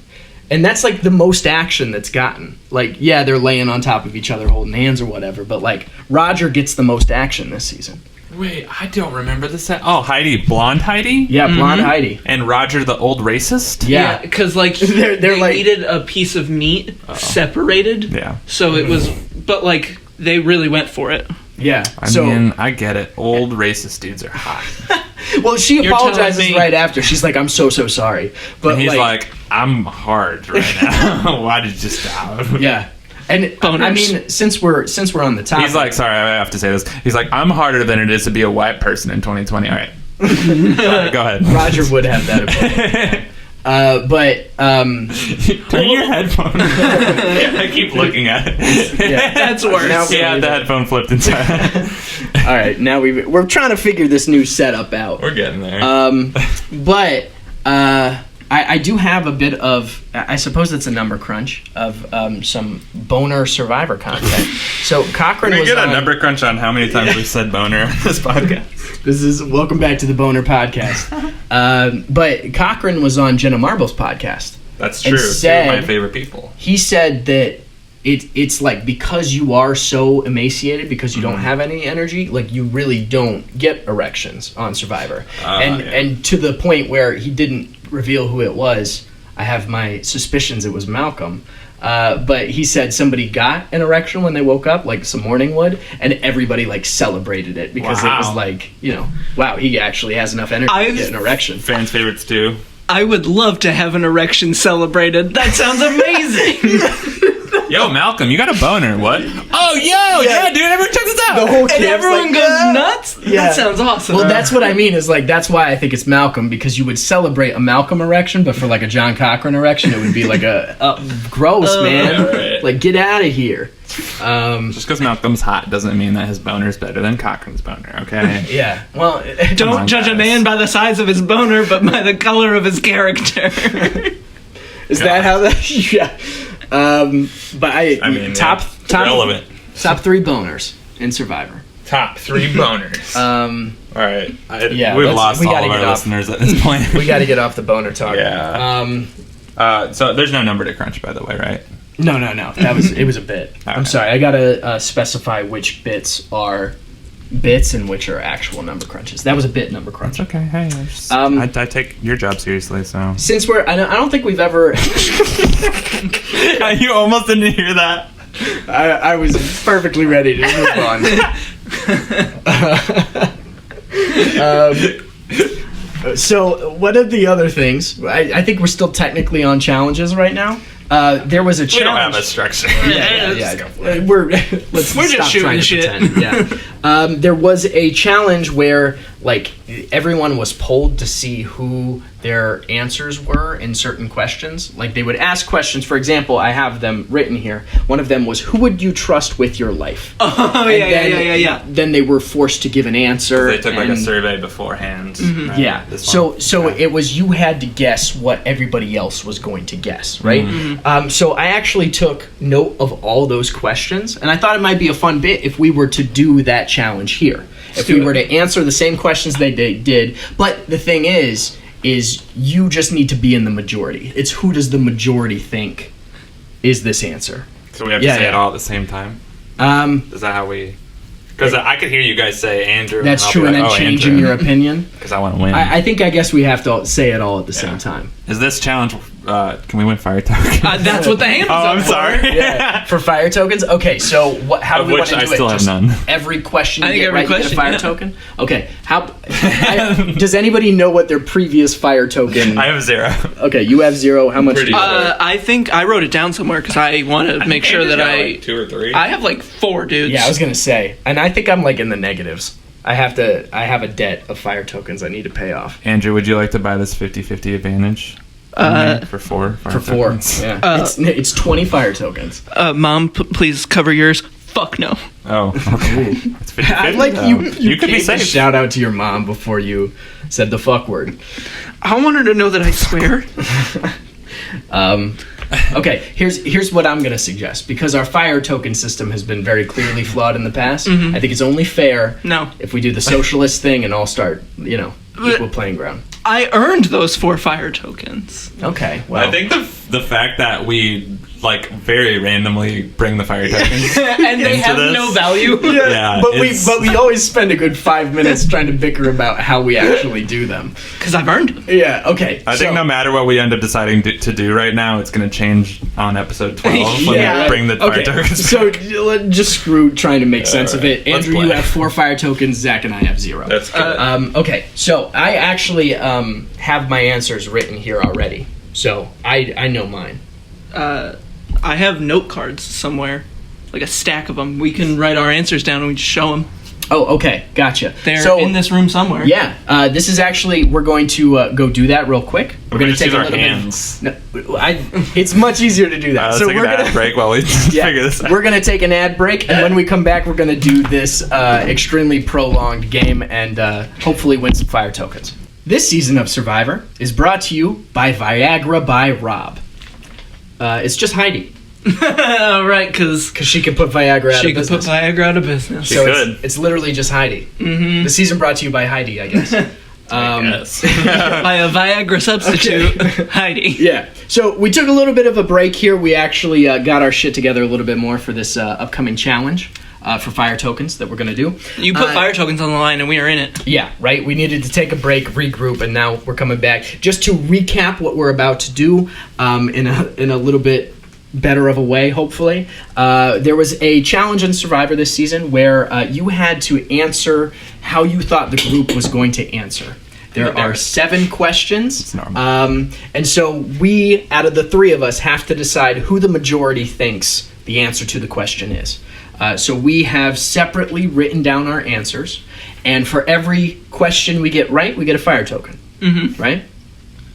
And that's like the most action that's gotten. Like, yeah, they're laying on top of each other holding hands or whatever, but like Roger gets the most action this season. Wait, I don't remember this. Oh, Heidi, blonde Heidi? Yeah, blonde Heidi. And Roger, the old racist? Yeah. because like They're like- needed a piece of meat separated. Yeah. So it was, but like they really went for it. Yeah. I mean, I get it. Old racist dudes are hot. Well, she You're apologizes telling me- right after. She's like, I'm so sorry. But And he's like, I'm hard right now. Why did you stop? yeah. And Boners. I mean, since we're on the topic, He's like, sorry, I have to say this. He's like, I'm harder than it is to be a white person in 2020. All right. Sorry, go ahead. Roger would have that opinion. Turn your headphone. I keep looking at it. Yeah. That's worse. Now- He had the headphone flipped inside. All right, now we're trying to figure this new setup out. We're getting there. But I do have a bit of, I suppose it's a number crunch of some boner Survivor content. So Cochran Can we was get on, a number crunch on how many times we've said boner on this podcast? This is welcome back to the Boner Podcast. But Cochran was on Jenna Marble's podcast. That's And true. Two said- of my favorite people. He said that it's like because you are so emaciated, because you don't have any energy, like you really don't get erections on Survivor. And to the point where he didn't reveal who it was. I have my suspicions it was Malcolm. But he said somebody got an erection when they woke up, like some morning wood, and everybody like celebrated it because it was like, wow, he actually has enough energy to get an erection. Fans' favorites too. I would love to have an erection celebrated. That sounds amazing. Yo, Malcolm, you got a boner. What? Oh, yeah, dude, everyone check this out. The whole And camp's everyone like, goes "Yeah." nuts? Yeah. That sounds awesome. Well, that's what I mean is like, that's why I think it's Malcolm, because you would celebrate a Malcolm erection, but for like a John Cochran erection, it would be like gross, man. yeah, right. Like, get out of here. Just because Malcolm's hot doesn't mean that his boner's better than Cochran's boner, okay? Yeah. Well, Don't on, judge a guys. man by the size of his boner, but by the color of his character. is that how that? Yeah. But I mean, top relevant. top 3 boners in Survivor. Top 3 boners. All right. Yeah, We've lost we all gotta of our get off. listeners at this point. We got to get off the boner talk. Yeah. So there's no number to crunch, by the way, right? No. It was a bit. I'm right. sorry. I gotta specify which bits are bits and which are actual number crunches. That was a bit number crunch. Okay. Hey, I take your job seriously, so. Since I don't think we've ever. You almost didn't hear that. I was perfectly ready to move on. So one of the other things, I think we're still technically on challenges right now. There was a We don't have challenge. a structure. Yeah. We're just stop shooting trying to shit. pretend. Yeah. There was a challenge where like everyone was polled to see who their answers were in certain questions. Like they would ask questions. For example, I have them written here. One of them was, "Who would you trust with your life?" Oh, yeah. Then they were forced to give an answer. They took like a and- survey beforehand. Right? Yeah. This one. So it was you had to guess what everybody else was going to guess, right? So I actually took note of all those questions, and I thought it might be a fun bit if we were to do that challenge here. If we were to answer the same questions they did, but the thing is is you just need to be in the majority. It's who does the majority think is this answer. So we have to say it all at the same time? Is that how we... Because I could hear you guys say Andrew. That's true, and then changing your opinion. Because I want to win. I guess we have to say it all at the same time. Is this challenge... can we win fire tokens? That's what the handle's up I'm for. sorry. Yeah, for fire tokens? Okay, so how do we want to do it? I still have none. Every question I you think get every right, you get a question, fire yeah. token? Okay, does anybody know what their previous fire token... I have 0. Okay, you have 0. How much do Pretty you I think I wrote it down somewhere because I want to make sure that I... 2 or 3. I have like 4 dudes. Yeah, I was going to say. And I think I'm like in the negatives. I have a debt of fire tokens I need to pay off. Andrew, would you like to buy this 50-50 advantage? For 4 fire For 4. tokens? Yeah. It's 20 fire tokens. Mom, please cover yours. Fuck no. Oh, okay. It's 50-50. I like though. you could be gave the safe. shout out to your mom before you said the fuck word. I want her to know that I swear. Okay, here's what I'm gonna suggest. Because our fire token system has been very clearly flawed in the past, I think it's only fair No. if we do the socialist thing and all start, equal playing ground. I earned those 4 fire tokens. Okay, well. I think the fact that we very randomly bring the fire tokens And they into have this, no value. Yeah, but it's- we always spend a good 5 minutes trying to bicker about how we actually do them. Because I've earned them. Yeah, okay. I think no matter what we end up deciding to do right now, it's going to change on episode 12 when Yeah. we bring the fire Okay, tokens. so just screw trying to make sense of it. let's Andrew, you play. have 4 fire tokens. Zach and I have 0. That's good. Okay, so I actually have my answers written here already. So I know mine. I have note cards somewhere. Like a stack of them. We can write our answers down and we just show them. Oh, okay, gotcha. They're in this room somewhere. Yeah, this is actually, we're going to go do that real quick. We're going gonna to take use a our little hands. bit. No, it's much easier to do that. Let's So take we're an ad gonna break while we figure this out. we're gonna take an ad break, and when we come back, we're gonna do this extremely prolonged game and hopefully win some fire tokens. This season of Survivor is brought to you by Viagra by Rob. It's just Heidi. Right, because Because she can put Viagra out she of could put business. Viagra out of business. So could. it's literally just Heidi. Mm-hmm. The season brought to you by Heidi, I guess. Yes. By a Viagra substitute, Heidi. Yeah. So we took a little bit of a break here. We actually got our shit together a little bit more for this upcoming challenge for fire tokens that we're going to do. You put fire tokens on the line and we are in it. Yeah, right. We needed to take a break, regroup, and now we're coming back. Just to recap what we're about to do in a little bit better of a way, hopefully. There was a challenge in Survivor this season where you had to answer how you thought the group was going to answer. There are 7 questions. It's normal. And so we, out of the 3 of us, have to decide who the majority thinks the answer to the question is. So we have separately written down our answers, and for every question we get right, we get a fire token. Mm-hmm. Right?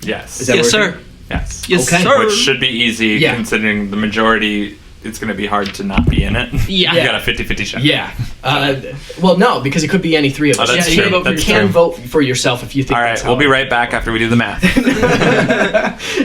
Yes. Is that Yes, what we're sir. doing? Yes. Yes, Okay. sir. Which should be easy Yeah. considering the majority. It's going to be hard to not be in it. Yeah. You got a 50-50 shot. Yeah. Well, no, because it could be any 3 of us. Oh, that's you true. can vote for, That's you can true. vote for yourself if you think All that's right, how we'll be it right back after we do the math.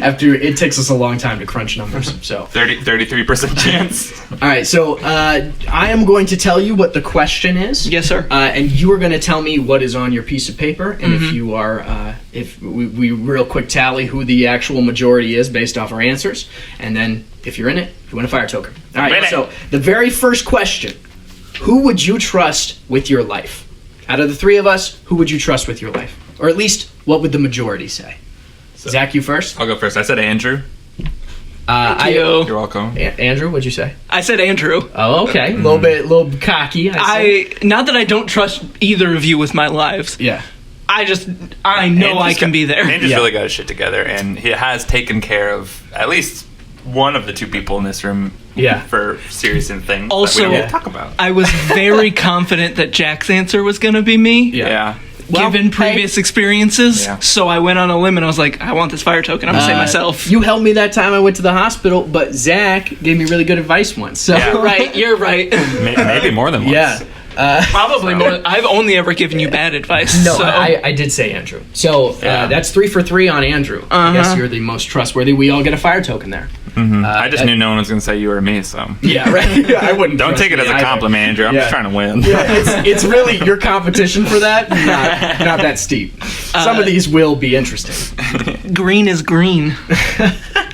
After it takes us a long time to crunch numbers. So 33% chance. all right, so I am going to tell you what the question is. Yes, sir. And you are going to tell me what is on your piece of paper, and if you are, if we real quick tally who the actual majority is based off our answers, and then if you're in it, you win a fire token. All right. Minute. So the very first question: who would you trust with your life? Out of the 3 of us, who would you trust with your life, or at least what would the majority say? Zach, you first. I'll go first. I said Andrew. Thank you. You're welcome. Andrew, what'd you say? I said Andrew. Oh, okay. A little bit cocky. Not that I don't trust either of you with my lives. Yeah. I know I can be there. Andrew's Yeah. really got his shit together, and he has taken care of at least one of the 2 people in this room. Yeah. For serious things that Also, we don't Yeah. talk about. I was very confident that Jack's answer was going to be me. Yeah. Well, Given previous experiences, Yeah. so I went on a limb and I was like, I want this fire token. I'm gonna say myself. You helped me that time I went to the hospital, but Zach gave me really good advice once. So Yeah. Right, you're right. Maybe more than once. yeah. Probably more. I've only ever given you bad advice. No, so. I did say Andrew. So that's 3 for 3 on Andrew. I guess you're the most trustworthy. We all get a fire token there. I just knew no one was going to say you or me, so. Yeah, right. I wouldn't. Don't take it as a compliment, Andrew. I'm just trying to win. Yeah, it's really your competition for that. Not that steep. Some of these will be interesting. Green is green.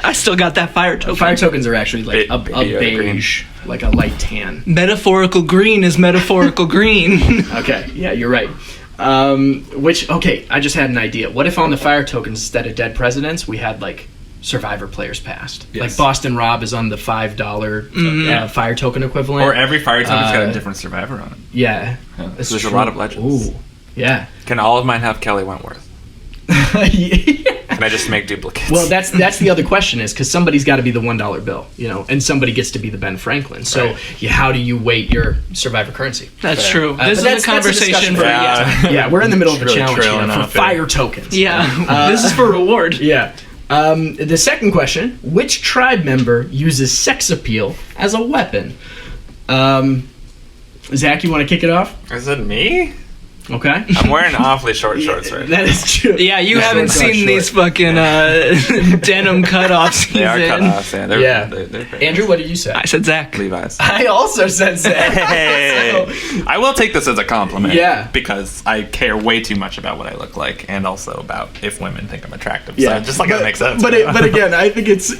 I still got that fire token. Fire tokens are actually like a beige, like a light tan. Metaphorical green is metaphorical green. Okay, yeah, you're right. I just had an idea. What if on the fire tokens, instead of dead presidents, we had like Survivor players past? Yes. Like Boston Rob is on the $5 fire token equivalent. Or every fire token's got a different survivor on it. Yeah. So there's a lot of legends. Ooh, yeah. Can all of mine have Kelly Wentworth? Yeah. Can I just make duplicates? Well, that's the other question is because somebody's got to be the $1 bill, and somebody gets to be the Ben Franklin. So, how do you weight your Survivor currency? That's true. But This is a conversation for yeah, we're in the middle of a really challenge trailing here for off fire tokens. Yeah, this is for reward. Yeah. The second question: which tribe member uses sex appeal as a weapon? Zach, you want to kick it off? Is it me? Okay. I'm wearing awfully short shorts right now. That is true. Yeah, you haven't seen these fucking denim cutoffs he's They are cut in. off. Yeah, they're great. Andrew, what did you say? I said Zach. Levi's. I also said Zach. Hey, I will take this as a compliment. Yeah. Because I care way too much about what I look like, and also about if women think I'm attractive. Yeah. So just like that makes sense. But again, I think it's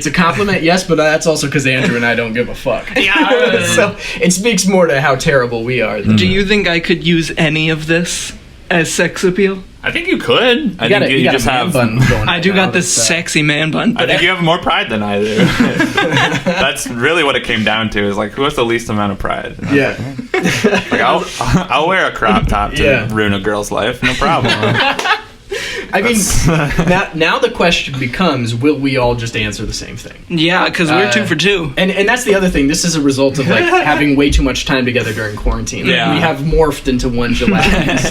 a compliment, yes, but that's also because Andrew and I don't give a fuck. Yeah. So it speaks more to how terrible we are. Do you think I could use any of this as sex appeal? I think you could. I think you got just a man have. bun going I do now, got this that's, sexy man bun. I think you have more pride than I do. That's really what it came down to. Is like who has the least amount of pride. Yeah. Like I'll wear a crop top to ruin a girl's life. No problem. I mean, now the question becomes: will we all just answer the same thing? Yeah, because we're 2 for 2. And that's the other thing. This is a result of like having way too much time together during quarantine. Like, Yeah. we have morphed into one gelatinous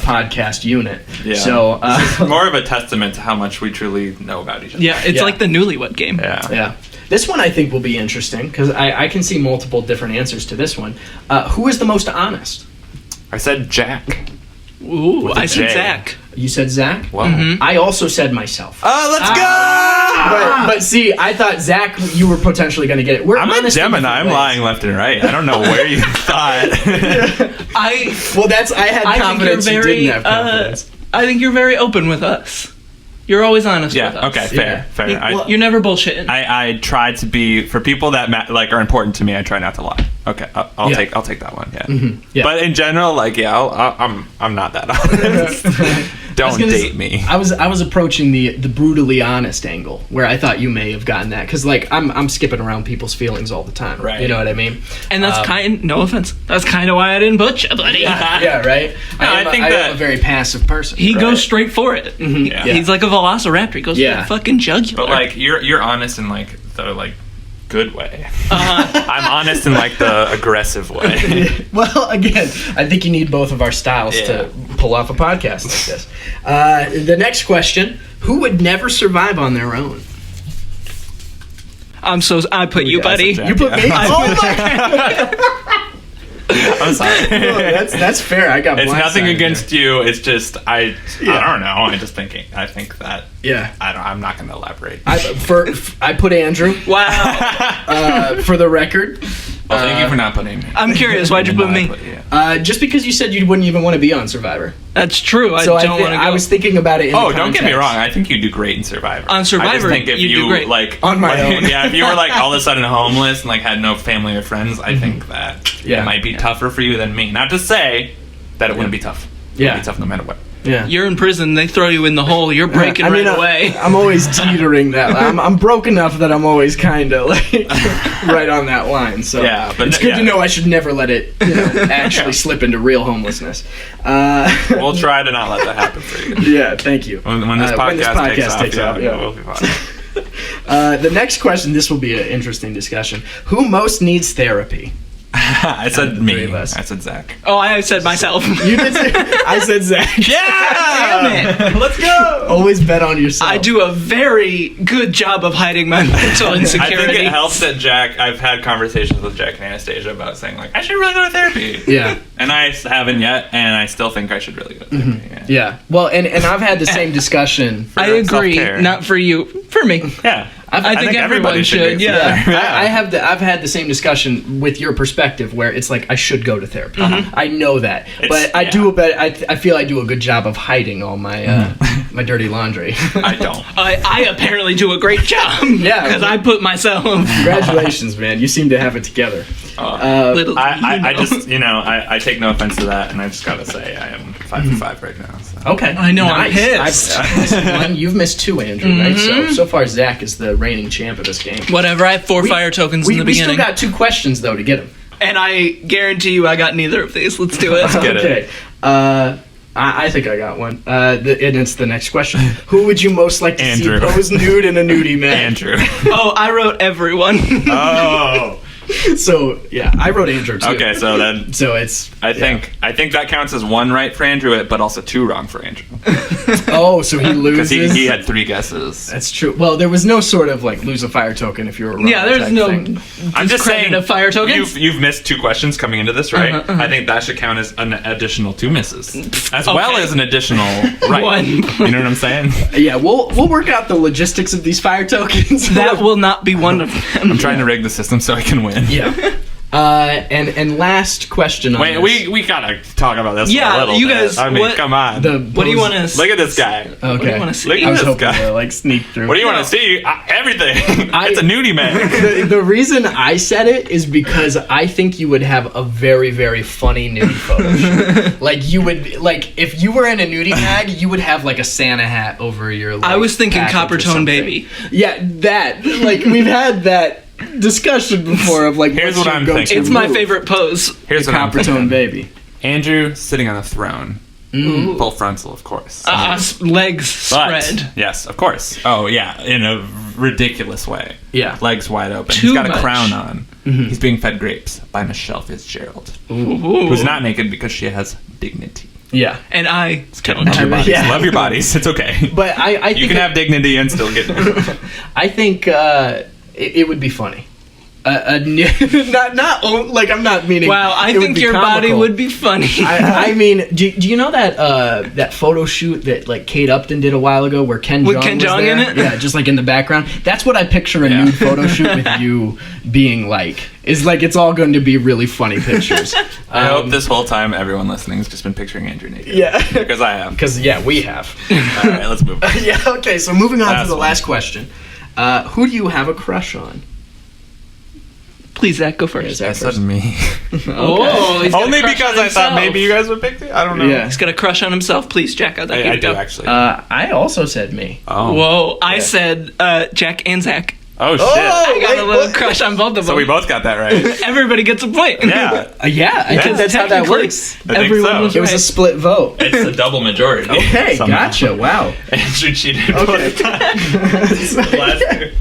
podcast unit. Yeah. So More of a testament to how much we truly know about each other. Yeah, it's Yeah. like the newlywed game. Yeah. yeah, this one I think will be interesting because I can see multiple different answers to this one. Who is the most honest? I said Jack. Ooh, With a I said J. Zach. You said Zach. Whoa. I also said myself. Oh, let's go! But see, I thought Zach, you were potentially going to get it. We're I'm a honest in Gemini. different I'm ways. lying left and right. I don't know where you thought. I had I think confidence. you're You very, didn't have confidence. I think you're very open with us. You're always honest with Yeah. us. Okay. Fair. Yeah. Fair. You're never bullshitting. I try to be for people that are important to me. I try not to lie. Okay, I'll Yeah. take that one. Yeah. Yeah. But in general, like I'm not that honest. Don't date me. I was approaching the brutally honest angle where I thought you may have gotten that because like I'm skipping around people's feelings all the time. Right. You know what I mean? And that's no offense, that's kind of why I didn't butch you, buddy. Yeah. Right. I think I that- am a very passive person. He right? goes straight for it. Yeah. He's like a velociraptor. He goes for the fucking jugular. But like you're honest in like the like good way. I'm honest in like the aggressive way. Well, again, I think you need both of our styles to pull off a podcast like this. The next question: who would never survive on their own? I put you, buddy. Jack. You put me. Oh my God. I'm sorry. No, that's fair. I got. It's nothing blindsided against you. It's just I don't know. I think that there. Yeah. I'm not going to elaborate. I put Andrew. Wow. For the record. Well, thank you for not putting me. I'm curious. Why'd you put me? Just because you said you wouldn't even want to be on Survivor. That's true. I So don't want to go. I was thinking about it in Oh, the don't get me context. wrong. I think you do great in Survivor. On Survivor, I just think if you do great. like On my own. Yeah, if you were like all of a sudden homeless and like had no family or friends, I think that Yeah. it might be tougher for you than me. Not to say that it wouldn't be tough. It Yeah. would be tough no matter what. Yeah. You're in prison. They throw you in the hole. You're breaking I mean, right away. I'm always teetering that. I'm broke enough that I'm always kind of like right on that line. So Yeah, but it's good to yeah. know I should never let it actually slip into real homelessness. We'll try to not let that happen for you. Yeah, thank you. When this podcast takes off, yeah. we'll be fine. The next question, this will be an interesting discussion. Who most needs therapy? I said the me. three of us. I said Zach. Oh, I said myself. You did say, I said Zach. Yeah! Damn it. Let's go! Always bet on yourself. I do a very good job of hiding my mental I insecurity. think it helps that I've had conversations with Jack and Anastasia about saying, like, I should really go to therapy. Yeah. And I haven't yet, and I still think I should really go to therapy. Yeah. Well, and I've had the same discussion. I agree. self-care. Not for you. For me. Yeah. I think everyone should. do Yeah. that. I've had the same discussion with your perspective where it's like I should go to therapy. I know that, but I do I feel I do a good job of hiding all my my dirty laundry. I don't. I apparently do a great job. Yeah. Because I put myself. Congratulations, man! You seem to have it together. Little. I just, I take no offense to that, and I just gotta say I am 5 for 5 right now. So. Okay, I know, nice. I'm pissed. I've missed one. You've missed 2, Andrew. Right? So far, Zach is the reigning champ of this game. Whatever. I have 4 fire tokens in the We still beginning. got 2 questions though to get them. And I guarantee you I got neither of these. Let's do it. Get it. Okay. I think I got one. And it's the next question. Who would you most like to Andrew. see pose nude in a nudie man? Andrew. Oh, I wrote everyone. Oh. So yeah, I wrote Andrew too. Okay, so then So it's I think that counts as 1 right for Andrew, but also 2 wrong for Andrew. Oh, so he Because loses. he had 3 guesses. That's true. Well, there was no sort of like lose a fire token if you were wrong. Yeah, there's type no thing. I'm just saying, a fire tokens. you've missed 2 questions coming into this, right? I think that should count as an additional 2 misses, as well as an additional right. 1. You know what I'm saying? Yeah, we'll work out the logistics of these fire tokens. That will not be one of them. I'm trying to rig the system so I can win. Yeah. And last question on Wait, this. we gotta talk about this Yeah, for a little you bit. guys- I mean, what- come on. What do you want to? Look at this guy. Okay. What do you want to see? Look I at was this hoping guy. to like sneak through. What do you want to see? Everything. It's a nudie man. The reason I said it is because I think you would have a very, very funny nudie photo shoot. Like you would, like if you were in a nudie mag, you would have like a Santa hat over your. Like, I was thinking package or Copper Tone something. Baby. Yeah, that. Like we've had that discussion before of like. Here's what's what your I'm go-to thinking. It's my move? favorite pose. Here's The what I'm Copper Tone thinking. Baby. Andrew sitting on a throne. Full frontal, of course. Legs But- spread. Yes, of course. Oh, yeah, in a ridiculous way. Yeah. Legs wide open. Too He's got much. a crown on. He's being fed grapes by Michelle Fitzgerald, who's not naked because she has dignity. Yeah. And I don't. Love your bodies. Yeah. Love your bodies. It's okay. But I think You can have dignity and still get. I think it would be funny. Not like I'm not meaning. Wow, I it would think be your body comical. would be funny. I mean, do you know that photo shoot that like Kate Upton did a while ago where Ken With Jeong Ken was Jeong there? in it? Yeah, just like in the background. That's what I picture a nude photo shoot with you being like. Is like it's all going to be really funny pictures. I hope this whole time everyone listening has just been picturing Andrew naked. Yeah. Because I have. Because we have. All right, let's move on. Yeah. Okay. So moving on to Last the one. last question. Who do you have a crush on? Please, Zach, go first. Zach I said first. me. Oh, he's got a Only crush because on I thought himself. maybe you guys would pick me. I don't know. Yeah. He's got a crush on himself. Please, Jack, how'd that I keep do up? actually. I also said me. Oh. Whoa, I said Jack and Zach. Oh shit. I got wait, a little what? crush on both of them. So we both got that right. Everybody gets a point. Yeah. Yeah, I think that's how that Technically, works. I think Everyone so. was It was a right. split vote. It's a double majority. Okay, somehow. gotcha. Wow. Andrew cheated both times. Last year.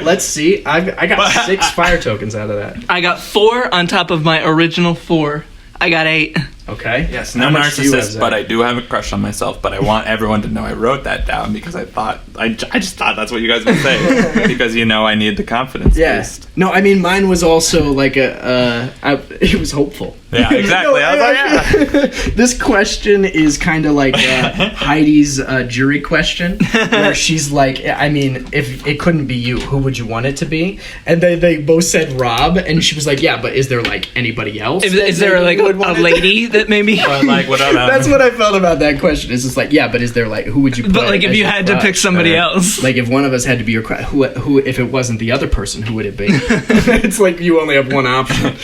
Let's see. I got 6 fire tokens out of that. I got 4 on top of my original 4. I got 8. Okay. Yes, no How much do you have, narcissist, Zach? but I do have a crush on myself. But I want everyone to know I wrote that down because I thought I just thought that's what you guys would say because I need the confidence boost. No, I mean mine was also like it was hopeful. Yeah, exactly. No, I was like, yeah. This question is kind of like Heidi's jury question, where she's like, I mean, if it couldn't be you, who would you want it to be? And they both said Rob, and she was like, yeah, but is there like anybody else? Is there like a lady that maybe? But like, what about That's what I felt about that question. It's just like, yeah, but is there like who would you? Put But like, if as you your had to crush? pick somebody else, Like if one of us had to be your crush, who if it wasn't the other person, who would it be? It's like you only have one option.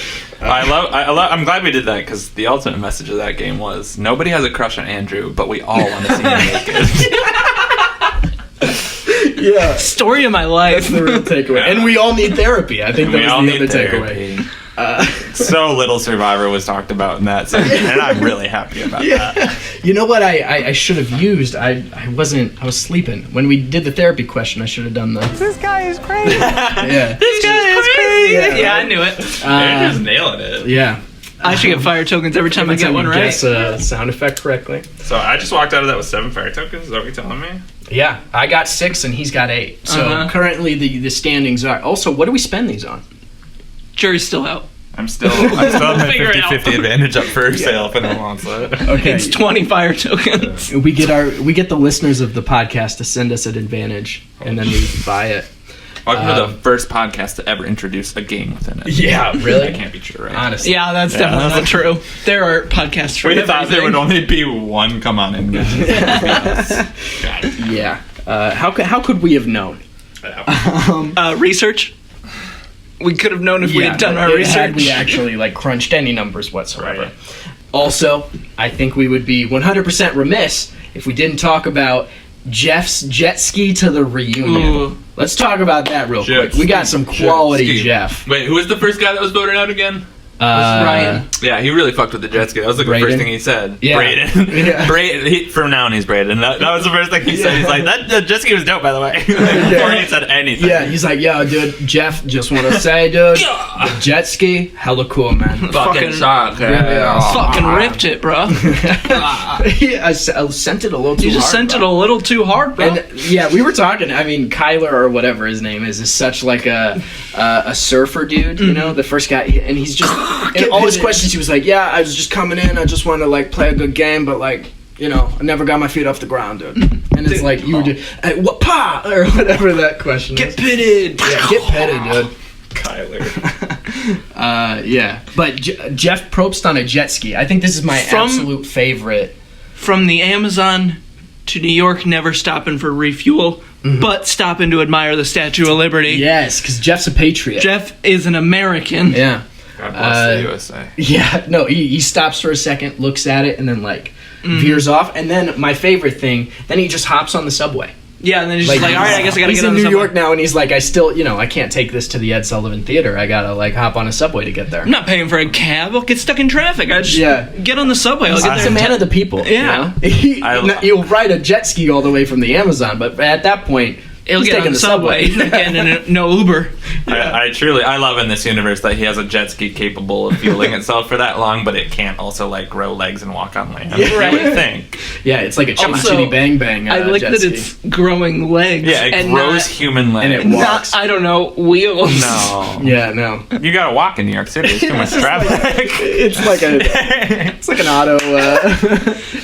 I'm glad we did that because the ultimate message of that game was nobody has a crush on Andrew, but we all want to see him naked. Yeah, story of my life. that's the real takeaway. And we all need therapy. I think that We all was the need other takeaway. therapy. So little Survivor was talked about in that segment, and I'm really happy about that. You know what I should have used? I was sleeping. When we did the therapy question, I should have done the... This guy is crazy. Yeah. This guy is crazy. Yeah, I knew it. You're just nailing it. Yeah. I should get fire tokens every time I get one right. Guess a sound effect correctly. So I just walked out of that with 7 fire tokens. Is that what you're telling me? Yeah, I got 6 and he's got 8. So currently the standings are... Also, what do we spend these on? Jury's still out. I still have my Figure it out. 50-50 advantage up for sale if anyone wants it. Okay. It's 20 fire tokens. We get the listeners of the podcast to send us an advantage, and then we buy it. Welcome to the first podcast to ever introduce a game within it. Yeah, really? That can't be true, right? Honestly. Yeah, that's definitely not true. There are podcasts for We thought there would everything. only be one come on in, guys. Got it. Yeah. How could we have known? Research. We could have known if we had done our research. Had we actually crunched any numbers whatsoever. Right. Also, I think we would be 100% remiss if we didn't talk about Jeff's jet ski to the reunion. Ooh. Let's talk about that real quick. We got some quality Jeff. Wait, who was the first guy that was voted out again? Ryan. Yeah, he really fucked with the jet ski. That was like the Braden? first thing he said. Yeah. Braden. Yeah. Braden. From now on, he's Braden. That was the first thing he said. He's like, that jet ski was dope, by the way. Before he said anything. Yeah, he's like, yo, dude, Jeff, just want to say, dude, the jet ski, hella cool, man. Fucking suck. Fucking ripped it, bro. I sent it a little too hard. You just sent it a little too hard, bro. And yeah, we were talking. I mean, Kyler or whatever his name is such like a surfer dude, you know, the first guy, and he's just in all his questions. He was like, "Yeah, I was just coming in. I just wanted to play a good game, but I never got my feet off the ground, dude." And it's like you were just what pa or whatever that question is. Get pitted. Yeah, get petted, dude. Kyler. Yeah, but Jeff Probst on a jet ski. I think this is my absolute favorite. From the Amazon to New York, never stopping for refuel, but stopping to admire the Statue of Liberty. Yes, because Jeff's a patriot. Jeff is an American. Yeah. God bless the USA. Yeah, no, he stops for a second, looks at it, and then veers off. And then my favorite thing, then he just hops on the subway. Yeah, and then he's just all right, I guess I gotta he's get on in the New subway. York now, and he's like, I still, I can't take this to the Ed Sullivan Theater. I gotta hop on a subway to get there. I'm not paying for a cab. I'll get stuck in traffic. I just get on the subway. I'll get He's there. a man of the people. Yeah. He'll ride a jet ski all the way from the Amazon, but at that point, He'll he's get taking on the subway. He's not getting no Uber. I love in this universe that he has a jet ski capable of fueling itself for that long, but it can't also grow legs and walk on land. Yeah, right. You would think. Yeah, it's like a chitty Also, chitty bang bang. I like jet that ski. it's growing legs. Yeah, it and grows not, human legs. and it walks. not, I don't know, wheels. No. Yeah, no. You gotta walk in New York City. There's too much traffic. It's like an auto.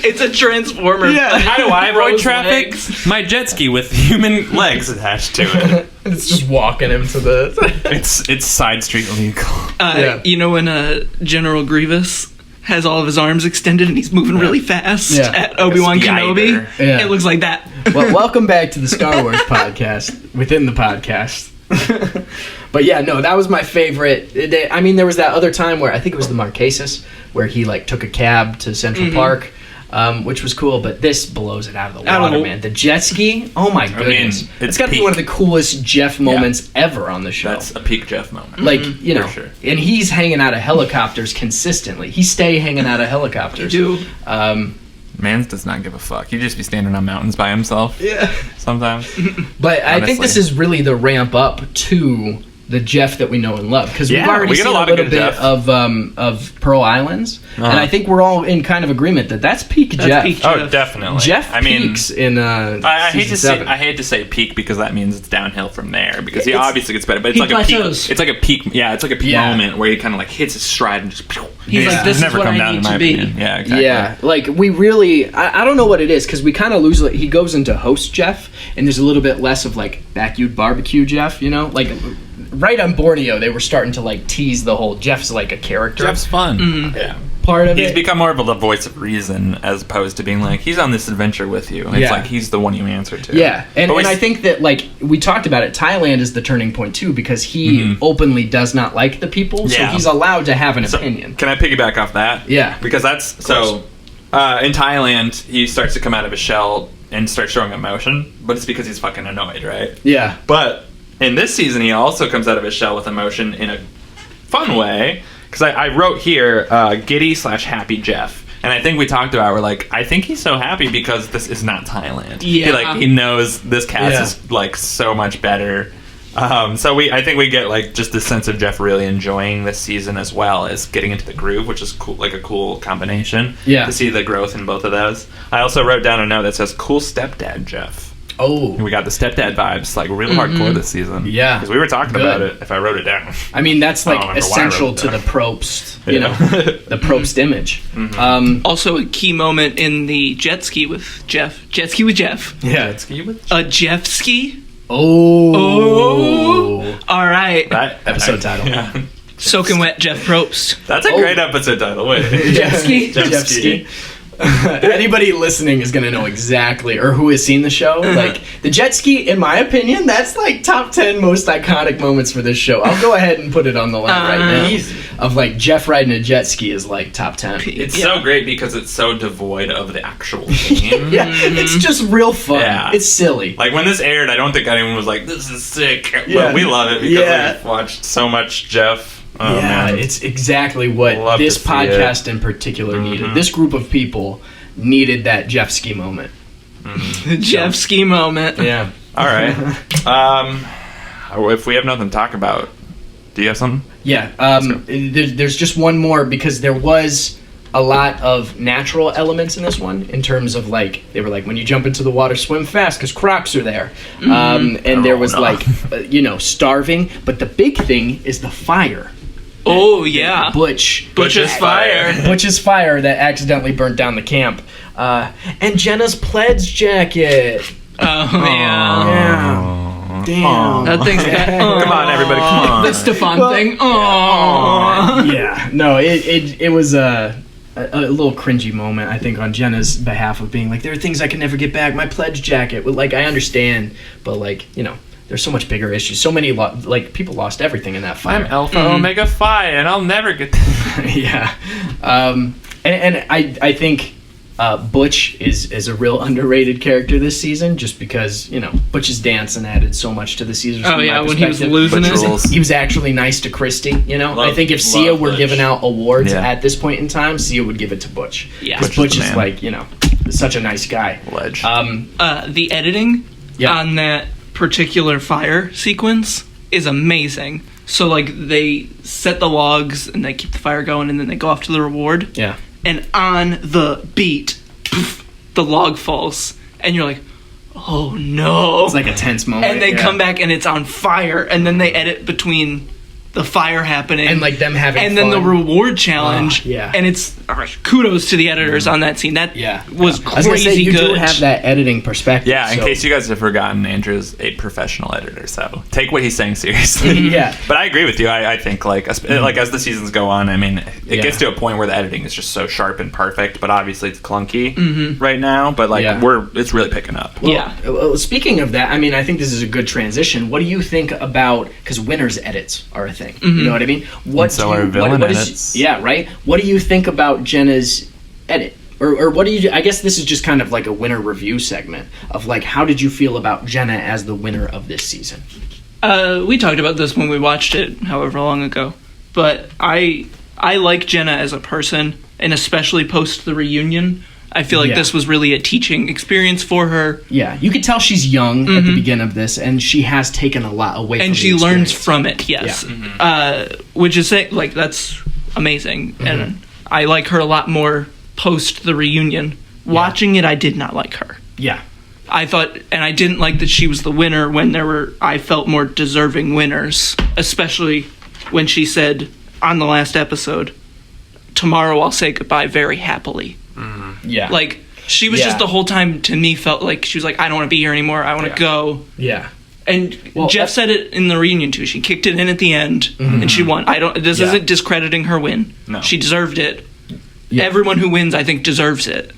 It's a transformer. Yeah. How do I avoid Grows traffic? legs. My jet ski with human legs attached to it. It's just walking him to the. It's side street legal. Yeah. You know when General Grievous has all of his arms extended and he's moving really fast Yeah. at Obi-Wan Kenobi? Yeah. It looks like that. Well, welcome back to the Star Wars podcast within the podcast. But yeah, no, that was my favorite. I mean, there was that other time where I think it was the Marquesas where he took a cab to Central Park, which was cool. But this blows it out of the water, man. The jet ski, oh my goodness, it's got to be one of the coolest Jeff moments ever on the show. That's a peak Jeff moment. For sure. And he's hanging out of helicopters consistently. He stay hanging out of helicopters. You do. Mans does not give a fuck. He'd just be standing on mountains by himself. Yeah. Sometimes. But I think this is really the ramp up to the Jeff that we know and love, because we've already seen a little bit of Pearl Islands, and I think we're all in kind of agreement that that's peak Jeff. Peak Oh, Jeff. definitely. Jeff peaks in I hate to season 7. I hate to say peak because that means it's downhill from there because he It's- obviously gets better, but it's he like a peak. plateaus. It's like a peak. Yeah, it's like a peak Yeah. moment where he kind of hits his stride and just. He's like, this is never what come I down need in to my be. opinion. Yeah, exactly. Yeah, we really, I don't know what it is, because we kind of lose, he goes into host Jeff, and there's a little bit less of backyard barbecue Jeff, right on Borneo, they were starting to tease the whole Jeff's a character. Jeff's fun. Yeah. part of He's it. become more of a voice of reason as opposed to being he's on this adventure with you. It's Yeah. he's the one you answer to. Yeah, and But I think that we talked about it, Thailand is the turning point too, because he openly does not like the people, so Yeah. he's allowed to have an So, opinion. can I piggyback off that? Yeah. Because that's so. In Thailand, he starts to come out of his shell and start showing emotion, but it's because he's fucking annoyed, right? Yeah. But in this season, he also comes out of his shell with emotion in a fun way, because I wrote here giddy/happy Jeff. And I think we talked about, we're like, I think he's so happy because this is not Thailand. Yeah. He knows this cast is like so much better. So I think we get like just this sense of Jeff really enjoying this season as well as getting into the groove, which is cool, like a cool combination. Yeah. To see the growth in both of those. I also wrote down a note that says cool stepdad Jeff. Oh. We got the stepdad vibes, like real hardcore this season. Yeah. Because we were talking Good. about it, if I wrote it down. I mean, that's like I don't remember why I essential wrote it to the down. Probst, Yeah. the Probst image. Also, a key moment in the jet ski with Jeff. Jet ski with Jeff. Yeah. A Jeff ski. Oh. All right. That Episode title. Yeah. Soaking wet Jeff Probst. That's a great episode title. Wait. Jeff ski. Jeff Ski. Anybody listening is going to know exactly, or who has seen the show. Like, the jet ski, in my opinion, that's like top 10 most iconic moments for this show. I'll go ahead and put it on the line right now. Easy. Of like, Jeff riding a jet ski is like top 10. It's so great because it's so devoid of the actual game. Yeah, it's just real fun. Yeah. It's silly. Like when this aired, I don't think anyone was like, "This is sick," Yeah. but we love it because Yeah. we've watched so much Jeff. Oh, Yeah, man. it's exactly what Love this to see podcast in particular needed. This group of people needed that Jeff ski moment. Jeff ski moment. Yeah. All right. If we have nothing to talk about, do you have something? Yeah. There's just one more because there was a lot of natural elements in this one in terms of like, they were like, when you jump into the water, swim fast because crocs are there. And there was like, starving. But the big thing is the fire. Oh, yeah. Butch's fire. Butch's fire that accidentally burnt down the camp. And Jenna's pledge jacket. Oh, man. Yeah. Damn. That thing's got... Come on, everybody, come on. The Stefan thing. Oh. Yeah. No, it was a little cringy moment, I think, on Jenna's behalf of being like, there are things I can never get back. My pledge jacket. Well, like, I understand, but like, there's so much bigger issues. So many, people lost everything in that fire. I'm Alpha Omega Phi, and I'll never get. Yeah. And I think Butch is a real underrated character this season, just because Butch's dancing added so much to the season. Oh, yeah, when he was losing Butch it. rules. He was actually nice to Christy. I think if Sia love were Butch. giving out awards Yeah. at this point in time, Sia would give it to Butch. Yeah. Because Butch is Butch the is man. like such a nice guy. Ledge. The editing Yeah. on that particular fire sequence is amazing. So, like, they set the logs and they keep the fire going, and then they go off to the reward. Yeah. And on the beat, poof, the log falls, and you're like, oh no. It's like a tense moment. And they yeah. come back and it's on fire, and then they edit between the fire happening And like them having and fun. then the reward challenge. yeah. And it's kudos to the editors on that scene. That Yeah. was I was gonna crazy say, you good. do have that editing perspective. Yeah, in so- case you guys have forgotten, Andrew's a professional editor, so take what he's saying seriously. Yeah. But I agree with you. I think like as the seasons go on, I mean, it Yeah. gets to a point where the editing is just so sharp and perfect. But obviously, it's clunky right now. But like Yeah. it's really picking up. Yeah. Well, speaking of that, I mean, I think this is a good transition. What do you think about, because winners edits are a thing, you know what I mean? What And so do you, are villain what is- edits. yeah, right? What do you think about Jenna's edit? Or what do you, I guess this is just kind of like a winner review segment of like, how did you feel about Jenna as the winner of this season? We talked about this when we watched it however long ago. But I like Jenna as a person, and especially post the reunion. I feel like Yeah. this was really a teaching experience for her. Yeah, you could tell she's young at the beginning of this, and she has taken a lot away from And the she learns experience. from it, yes. Yeah. Which is, like, that's amazing. And I like her a lot more post the reunion. Watching it, I did not like her. Yeah. I thought, and I didn't like that she was the winner when I felt more deserving winners, especially when she said on the last episode, tomorrow I'll say goodbye very happily. Yeah. Like, she was Yeah. just the whole time, to me, felt like she was like, I don't want to be here anymore. I want to go. yeah. And Well, Jeff said it in the reunion too. She kicked it in at the end, and she won. This Yeah. isn't discrediting her win. No. She deserved it. Yeah. Everyone who wins, I think, deserves it.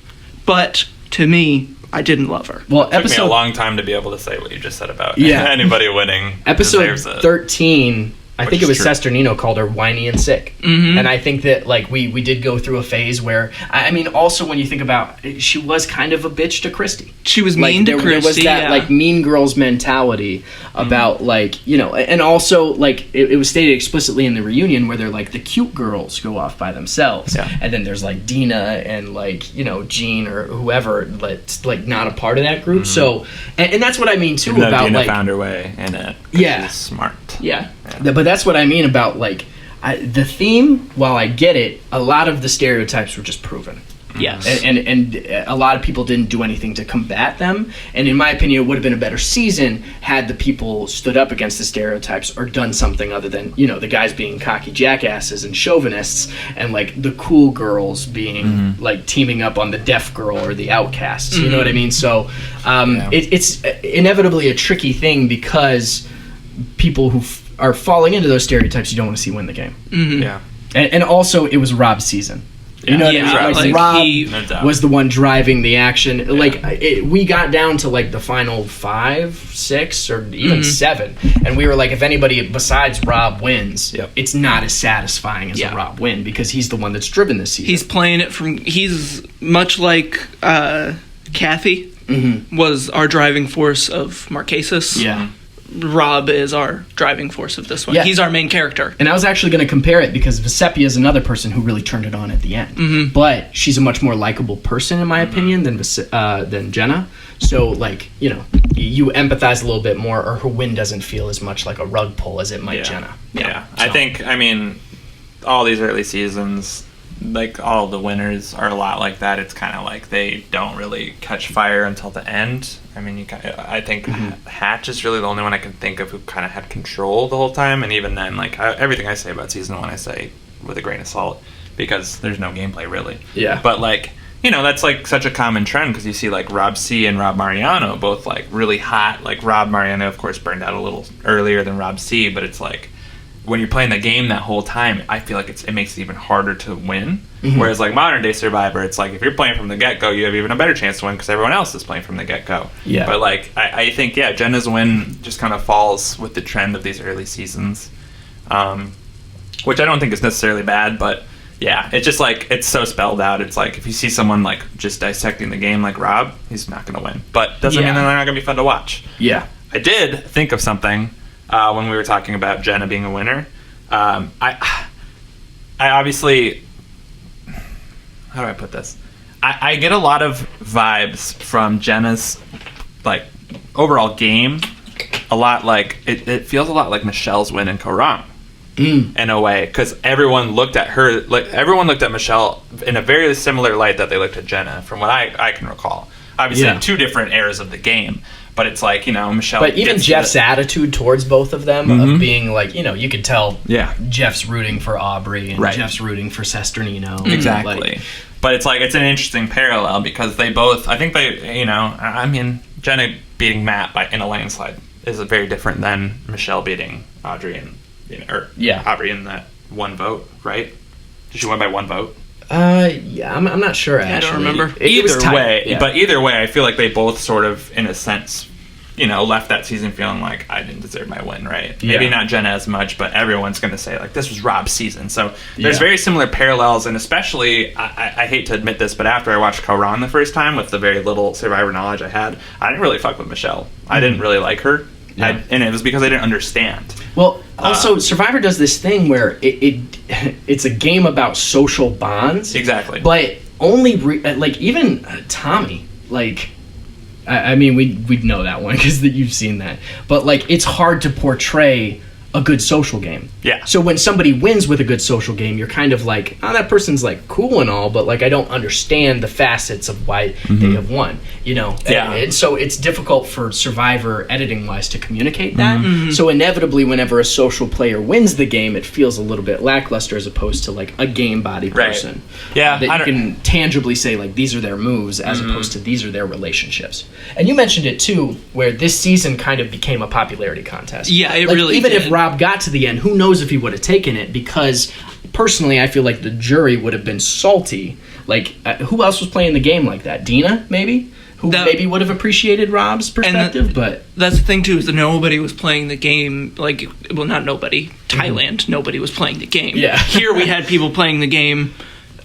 But to me, I didn't love her. Well, It took me a episode long time to be able to say what you just said about Yeah. anybody winning Episode deserves it. 13 I think it was Sesternino called her whiny and sick. Mm-hmm. And I think that, like, we did go through a phase where, I mean, also when you think about, she was kind of a bitch to Christy. She was mean to Christy, There was that, like, mean girls mentality about, like, you know, and also, like, it was stated explicitly in the reunion where they're, like, the cute girls go off by themselves. Yeah. And then there's, like, Dina and, like, you know, Jean or whoever that's, like, not a part of that group. So, and that's what I mean, too, about, Dina like... found her way in it. Yeah. She's smart. Yeah. But that's what I mean about, like, the theme, while I get it, a lot of the stereotypes were just proven. Yes. And a lot of people didn't do anything to combat them. And in my opinion, it would have been a better season had the people stood up against the stereotypes or done something other than, you know, the guys being cocky jackasses and chauvinists and, like, the cool girls being, like, teaming up on the deaf girl or the outcasts. You know what I mean? So it's inevitably a tricky thing because people who are falling into those stereotypes you don't want to see win the game. Yeah. And also, it was Rob's season. You know what I mean? Like, Rob was the one driving the action. Yeah. Like, we got down to, like, the final 5, 6, or even 7. And we were like, if anybody besides Rob wins, it's not as satisfying as a Rob win because he's the one that's driven this season. He's playing it from... He's much like Kathy was our driving force of Marquesas. Yeah. Rob is our driving force of this one. Yeah. He's our main character. And I was actually going to compare it because Vesepia is another person who really turned it on at the end. But she's a much more likable person, in my opinion, than Jenna. So, like, you know, you empathize a little bit more, or her win doesn't feel as much like a rug pull as it might Jenna. Yeah. So. I think, I mean, all these early seasons, like, all the winners are a lot like that. It's kind of like they don't really catch fire until the end. I mean, I think Hatch is really the only one I can think of who kind of had control the whole time. And even then, like, everything I say about season 1, I say with a grain of salt because there's no gameplay, really. Yeah. But, like, you know, that's, like, such a common trend because you see, like, Rob C and Rob Mariano both, like, really hot. Like, Rob Mariano, of course, burned out a little earlier than Rob C, but it's, like, when you're playing the game that whole time, I feel like it makes it even harder to win. Whereas, like, modern day Survivor, it's like if you're playing from the get-go, you have even a better chance to win because everyone else is playing from the get-go. Yeah. But, like, I think, Jenna's win just kind of falls with the trend of these early seasons, which I don't think is necessarily bad, but yeah, it's just like, it's so spelled out. It's like, if you see someone, like, just dissecting the game like Rob, he's not going to win. But doesn't mean they're not going to be fun to watch. Yeah. I did think of something when we were talking about Jenna being a winner. I obviously... How do I put this? I get a lot of vibes from Jenna's, like, overall game. A lot like... It feels a lot like Michelle's win in Korang. In a way, because everyone looked at her, like, everyone looked at Michelle in a very similar light that they looked at Jenna, from what I can recall. Obviously, in 2 different eras of the game, but it's like, you know, Michelle. But even Jeff's attitude towards both of them, of being like, you know, you could tell Jeff's rooting for Aubrey and Jeff's rooting for Sesternino. Exactly. Like, but it's like, it's an interesting parallel because they both, I think they, you know, I mean, Jenna beating Matt in a landslide is very different than Michelle beating Audrey and. Aubrey in that 1 vote, right? Did she win by 1 vote? Yeah, I'm not sure, actually. I don't remember. Either way, I feel like they both sort of, in a sense, you know, left that season feeling like I didn't deserve my win, right? Yeah. Maybe not Jenna as much, but everyone's going to say, like, this was Rob's season. So there's very similar parallels, and especially, I hate to admit this, but after I watched Korang the first time, with the very little Survivor knowledge I had, I didn't really fuck with Michelle. I didn't really like her. Yeah. And it was because I didn't understand. Well, also, Survivor does this thing where it's a game about social bonds. Exactly. But only, like, even Tommy, like, I mean, we'd know that one because you've seen that. But, like, it's hard to portray a good social game. Yeah. So when somebody wins with a good social game, you're kind of like, oh, that person's, like, cool and all, but, like, I don't understand the facets of why they have won, you know? Yeah. And so it's difficult for Survivor, editing-wise, to communicate that. So inevitably, whenever a social player wins the game, it feels a little bit lackluster as opposed to, like, a game body person. Yeah. That you can tangibly say, like, these are their moves as opposed to these are their relationships. And you mentioned it, too, where this season kind of became a popularity contest. Yeah, it like, really even did. If Rob got to the end, who knows if he would have taken it, because personally I feel like the jury would have been salty. Like, who else was playing the game like that? Dina, maybe? who maybe would have appreciated Rob's perspective, but that's the thing too, is that nobody was playing the game. Like, well, not nobody. Thailand, nobody was playing the game. Yeah. Here we had people playing the game,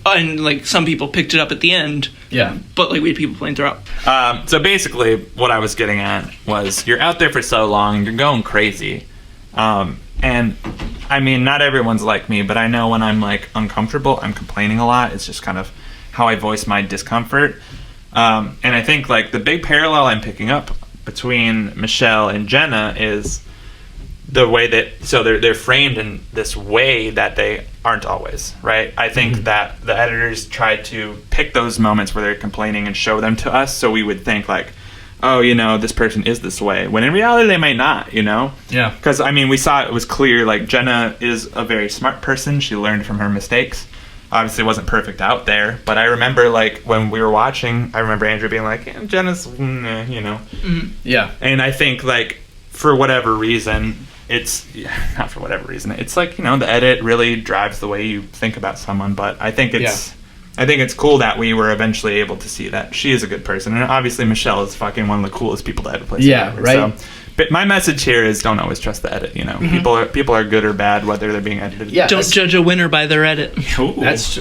and like some people picked it up at the end. Yeah. But like we had people playing throughout. So basically, what I was getting at was you're out there for so long, you're going crazy, and I mean, not everyone's like me, but I know when I'm like uncomfortable, I'm complaining a lot. It's just kind of how I voice my discomfort. And I think like the big parallel I'm picking up between Michelle and Jenna is the way that, so they're framed in this way that they aren't always, right? I think that the editors tried to pick those moments where they're complaining and show them to us, so we would think like, oh, you know, this person is this way, when in reality they might not, you know? Yeah. Because, I mean, we saw it was clear, like, Jenna is a very smart person. She learned from her mistakes. Obviously wasn't perfect out there, but I remember, like, when we were watching, I remember Andrew being like, yeah, Jenna's, you know? Yeah. And I think, like, for whatever reason, not for whatever reason, it's like, you know, the edit really drives the way you think about someone, but I think it's cool that we were eventually able to see that she is a good person, and obviously Michelle is fucking one of the coolest people to ever play Survivor. Right. So, but my message here is don't always trust the edit, you know. People are good or bad whether they're being edited. Yeah. Don't judge a winner by their edit. That's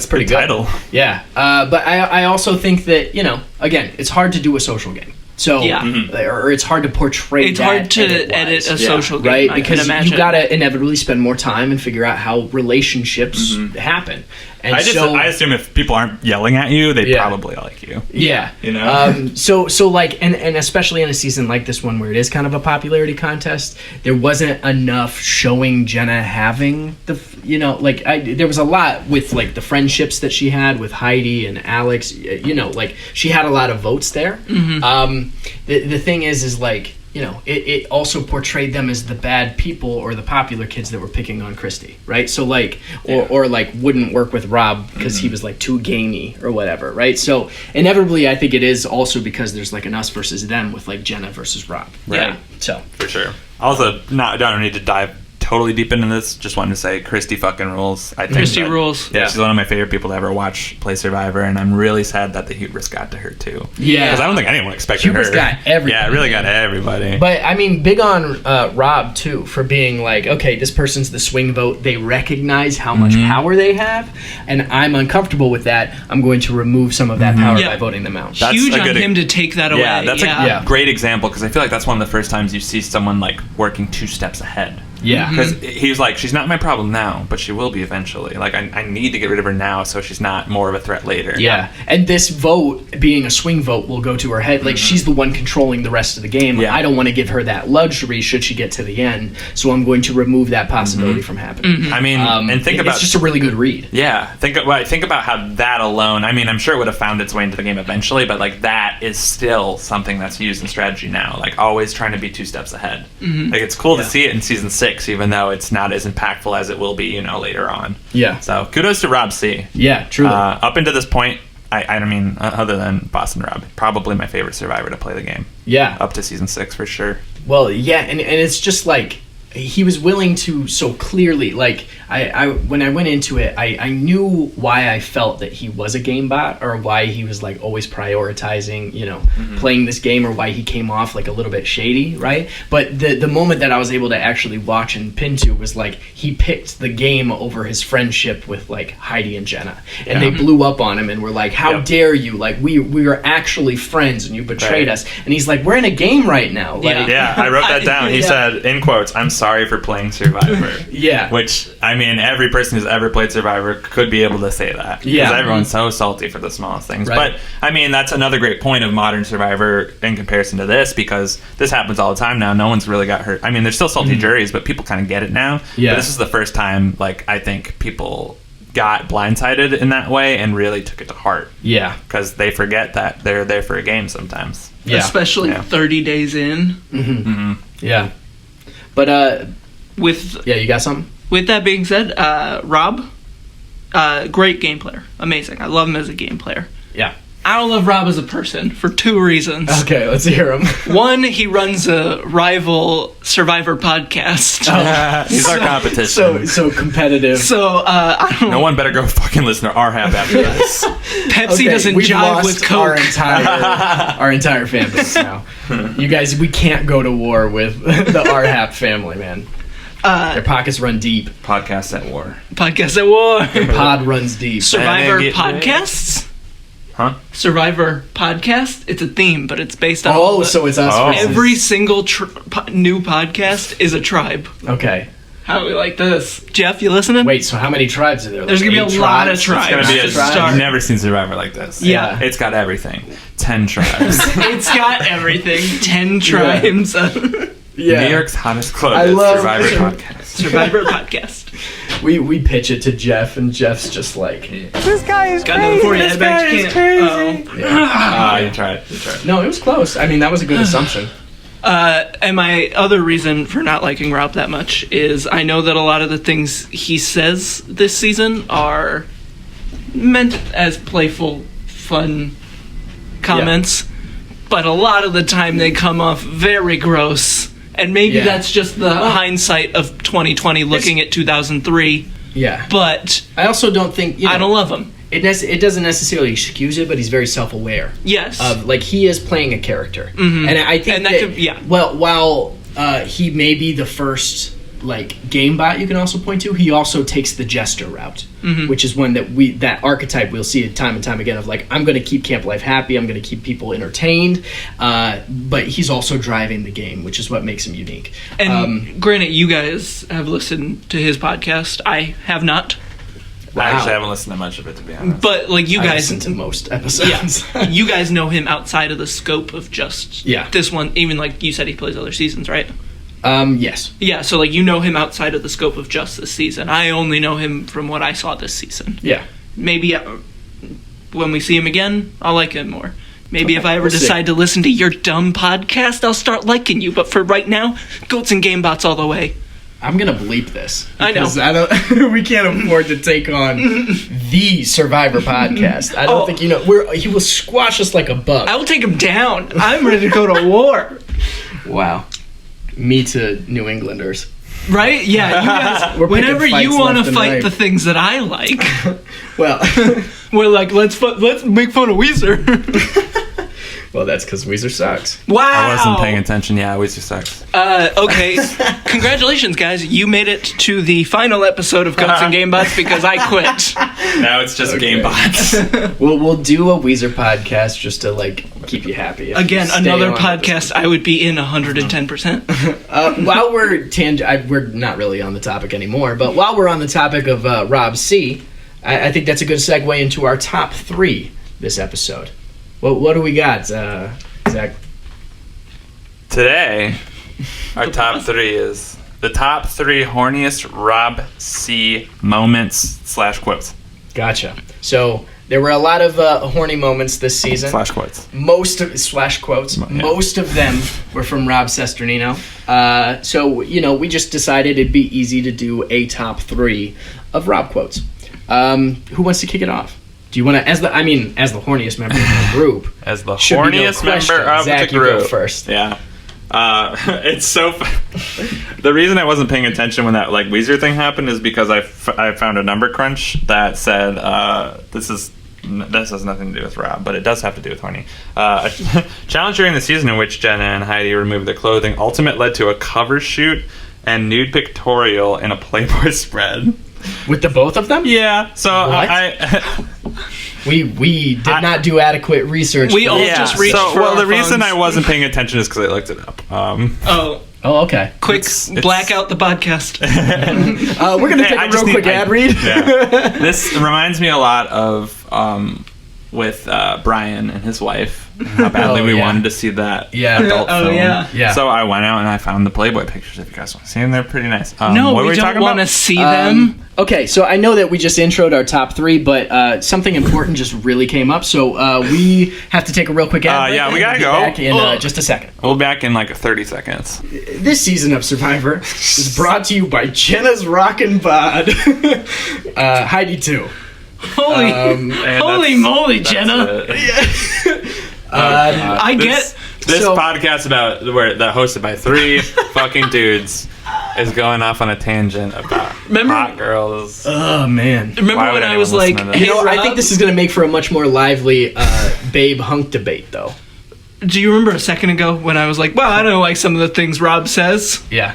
pretty good. Title. Yeah. But I also think that, you know, again, it's hard to do a social game. So, or it's hard to portray. It's hard to edit a social game, right? I Because can imagine. you gotta inevitably spend more time and figure out how relationships happen. And I assume if people aren't yelling at you, they probably like you. Yeah. You know? So like, and especially in a season like this one where it is kind of a popularity contest, there wasn't enough showing Jenna having there was a lot with like the friendships that she had with Heidi and Alex, you know, like she had a lot of votes there. The thing is like, you know, it also portrayed them as the bad people or the popular kids that were picking on Christy, right? So like, or like wouldn't work with Rob because he was like too gamey or whatever, right? So inevitably, I think it is also because there's like an us versus them with like Jenna versus Rob, right? Yeah. So For sure. Also, I don't need to dive totally deep into this. Just wanted to say Christy fucking rules. I think Christy rules. Yeah, she's one of my favorite people to ever watch play Survivor, and I'm really sad that the hubris got to her too. Yeah. Because I don't think anyone expected Hubris her. got everybody. Yeah, it really got everybody. But I mean, big on Rob too for being like, okay, this person's the swing vote. They recognize how much power they have, and I'm uncomfortable with that. I'm going to remove some of that power by voting them out. That's Huge a on good him to take that away. Yeah, that's a great example, because I feel like that's one of the first times you see someone like working 2 steps ahead. Yeah. Because he's like, she's not my problem now, but she will be eventually. Like, I need to get rid of her now so she's not more of a threat later. Yeah. And this vote, being a swing vote, will go to her head. Like, she's the one controlling the rest of the game. Yeah. I don't want to give her that luxury should she get to the end. So I'm going to remove that possibility from happening. I mean, and think about... It's just a really good read. Yeah. Think about how that alone... I mean, I'm sure it would have found its way into the game eventually, but, like, that is still something that's used in strategy now. Like, always trying to be 2 steps ahead. Like, it's cool to see it in Season 6, even though it's not as impactful as it will be, you know, later on. Yeah. So kudos to Rob C. Yeah, truly. Up until this point, I mean, other than Boston Rob, probably my favorite Survivor to play the game. Yeah. Up to Season 6 for sure. Well, yeah, and it's just like he was willing to so clearly, like, I when I went into it, I knew why I felt that he was a game bot, or why he was like always prioritizing, you know, playing this game, or why he came off like a little bit shady, right? But the moment that I was able to actually watch and pin to was like he picked the game over his friendship with like Heidi and Jenna, and they blew up on him and were like, how dare you, like we are actually friends and you betrayed us. And he's like, we're in a game right now. Like, Yeah, I wrote that down. He said, in quotes, "I'm sorry for playing Survivor." Yeah. Which, I mean, every person who's ever played Survivor could be able to say that. Yeah. Because everyone's so salty for the smallest things. Right. But, I mean, that's another great point of modern Survivor in comparison to this, because this happens all the time now. No one's really got hurt. I mean, there's still salty juries, but people kind of get it now. Yeah. But this is the first time, like, I think people got blindsided in that way and really took it to heart. Yeah. Because they forget that they're there for a game sometimes. Yeah. Especially 30 days in. Yeah. But With you got something? With that being said, Rob, great game player. Amazing. I love him as a game player. Yeah. I don't love Rob as a person for 2 reasons. Okay, let's hear him. One, he runs a rival Survivor podcast. He's our competition. So competitive. So, I don't No one better go fucking listen to our half after this. Pepsi doesn't we've jive lost with Coke. our entire fan base now. You guys, we can't go to war with the RHAP family, man. Their pockets run deep. Podcast at war. Podcast at war. Pod runs deep. Survivor And then get podcasts? Huh? Survivor podcast? It's a theme, but it's based on... Oh, so it's us. Oh. versus- Every single new podcast is a tribe. Okay. How do we like this? Jeff, you listening? Wait, so how many tribes are there? There's Like gonna be 8 a lot of It's tribes. gonna be to a, start. I've never seen Survivor like this. Yeah. It's got everything. 10 tribes. It's got everything. 10 tribes. Yeah. New York's hottest club I is love- Survivor podcast. Survivor podcast. We pitch it to Jeff, and Jeff's just like, This guy is Got nothing for you. crazy. Head back. You can't. You tried. You tried. no, it was close. I mean, that was a good assumption. And my other reason for not liking Rob that much is I know that a lot of the things he says this season are meant as playful, fun comments, but a lot of the time they come off very gross. And maybe Yeah. that's just the hindsight of 2020 looking at 2003, Yeah. but I also don't think, I don't love him. it doesn't necessarily excuse it, but he's very self-aware. Yes. Of, like, he is playing a character. And I think And that could- yeah. Well, while he may be the first, like, Gamebot you can also point to, he also takes the jester route, which is one that archetype we'll see time and time again of, like, I'm going to keep Camp Life happy, I'm going to keep people entertained, but he's also driving the game, which is what makes him unique. And granted, you guys have listened to his podcast. I have not. I actually haven't listened to much of it, to be honest. But, like, you I guys... listen to most episodes. Yeah. You guys know him outside of the scope of just Yeah. this one. Even, like, you said he plays other seasons, right? Yes. Yeah, so, like, you know him outside of the scope of just this season. I only know him from what I saw this season. Yeah. Maybe when we see him again, I'll like him more. Maybe if I ever we'll see. decide to listen to your dumb podcast, I'll start liking you. But for right now, Goats and Gamebots all the way. I'm gonna bleep this. I know. Because I don't. We can't afford to take on the Survivor podcast. I don't think you know. He will squash us like a bug. I will take him down. I'm ready to go to war. Wow. Me to New Englanders. Right? Yeah, you guys. We're picking Whenever fights you want to left and fight right. the things that I like, Well, we're like, let's make fun of Weezer. well, that's because Weezer sucks. Wow. I wasn't paying attention. Yeah, Weezer sucks. Okay. Congratulations, guys. You made it to the final episode of Goats and Gamebots because I quit. Now it's just Okay. Gamebots. We'll do a Weezer podcast just to, like, keep you happy. If Again, you stay another on with podcast I would be in 110%. While we're not really on the topic anymore, but while we're on the topic of Rob C, I think that's a good segue into our top 3 this episode. What do we got, Zach? Today, our top 3 is the top 3 horniest Rob C moments / quotes. Gotcha. So there were a lot of horny moments this season. / quotes. Most of / quotes. Yeah. Most of them were from Rob Sesternino. So we just decided it'd be easy to do a top 3 of Rob quotes. Who wants to kick it off? Do you want to, as the horniest member of the group? As the Should be no horniest question. member of Zach, the you group. go first. Yeah. It's so the reason I wasn't paying attention when that like Weezer thing happened is because I found a number crunch that said this has nothing to do with Rob, but it does have to do with horny. A challenge during the season in which Jenna and Heidi removed their clothing ultimately led to a cover shoot and nude pictorial in a Playboy spread. With the both of them? Yeah. So What? We did not do adequate research. We for all this. just reached for well, our the reason phones. I wasn't paying attention is because I looked it up. Oh, Oh, okay. quick, It's- black out the podcast. We're gonna take I a just real quick ad read. Yeah. This reminds me a lot of with Brian and his wife. How badly we yeah. wanted to see that Yeah. adult Oh, film. yeah. Yeah. So I went out and I found the Playboy pictures. If you guys want to see them, they're pretty nice. No, what were we don't talking want to about? see them. Okay, so I know that we just introed our top 3, but something important just really came up. So we have to take a real quick ad break. Yeah, we and gotta we'll go. be back in just a second. We'll be back in like 30 seconds. This season of Survivor is brought to you by Jenna's Rockin' Bod. Heidi too. Holy moly, Jenna! I get this podcast that hosted by 3 fucking dudes is going off on a tangent about hot girls. Oh man! Remember when I was like, hey, I think this is going to make for a much more lively babe hunk debate, though. Do you remember a second ago when I was like, well, I don't like some of the things Rob says? Yeah.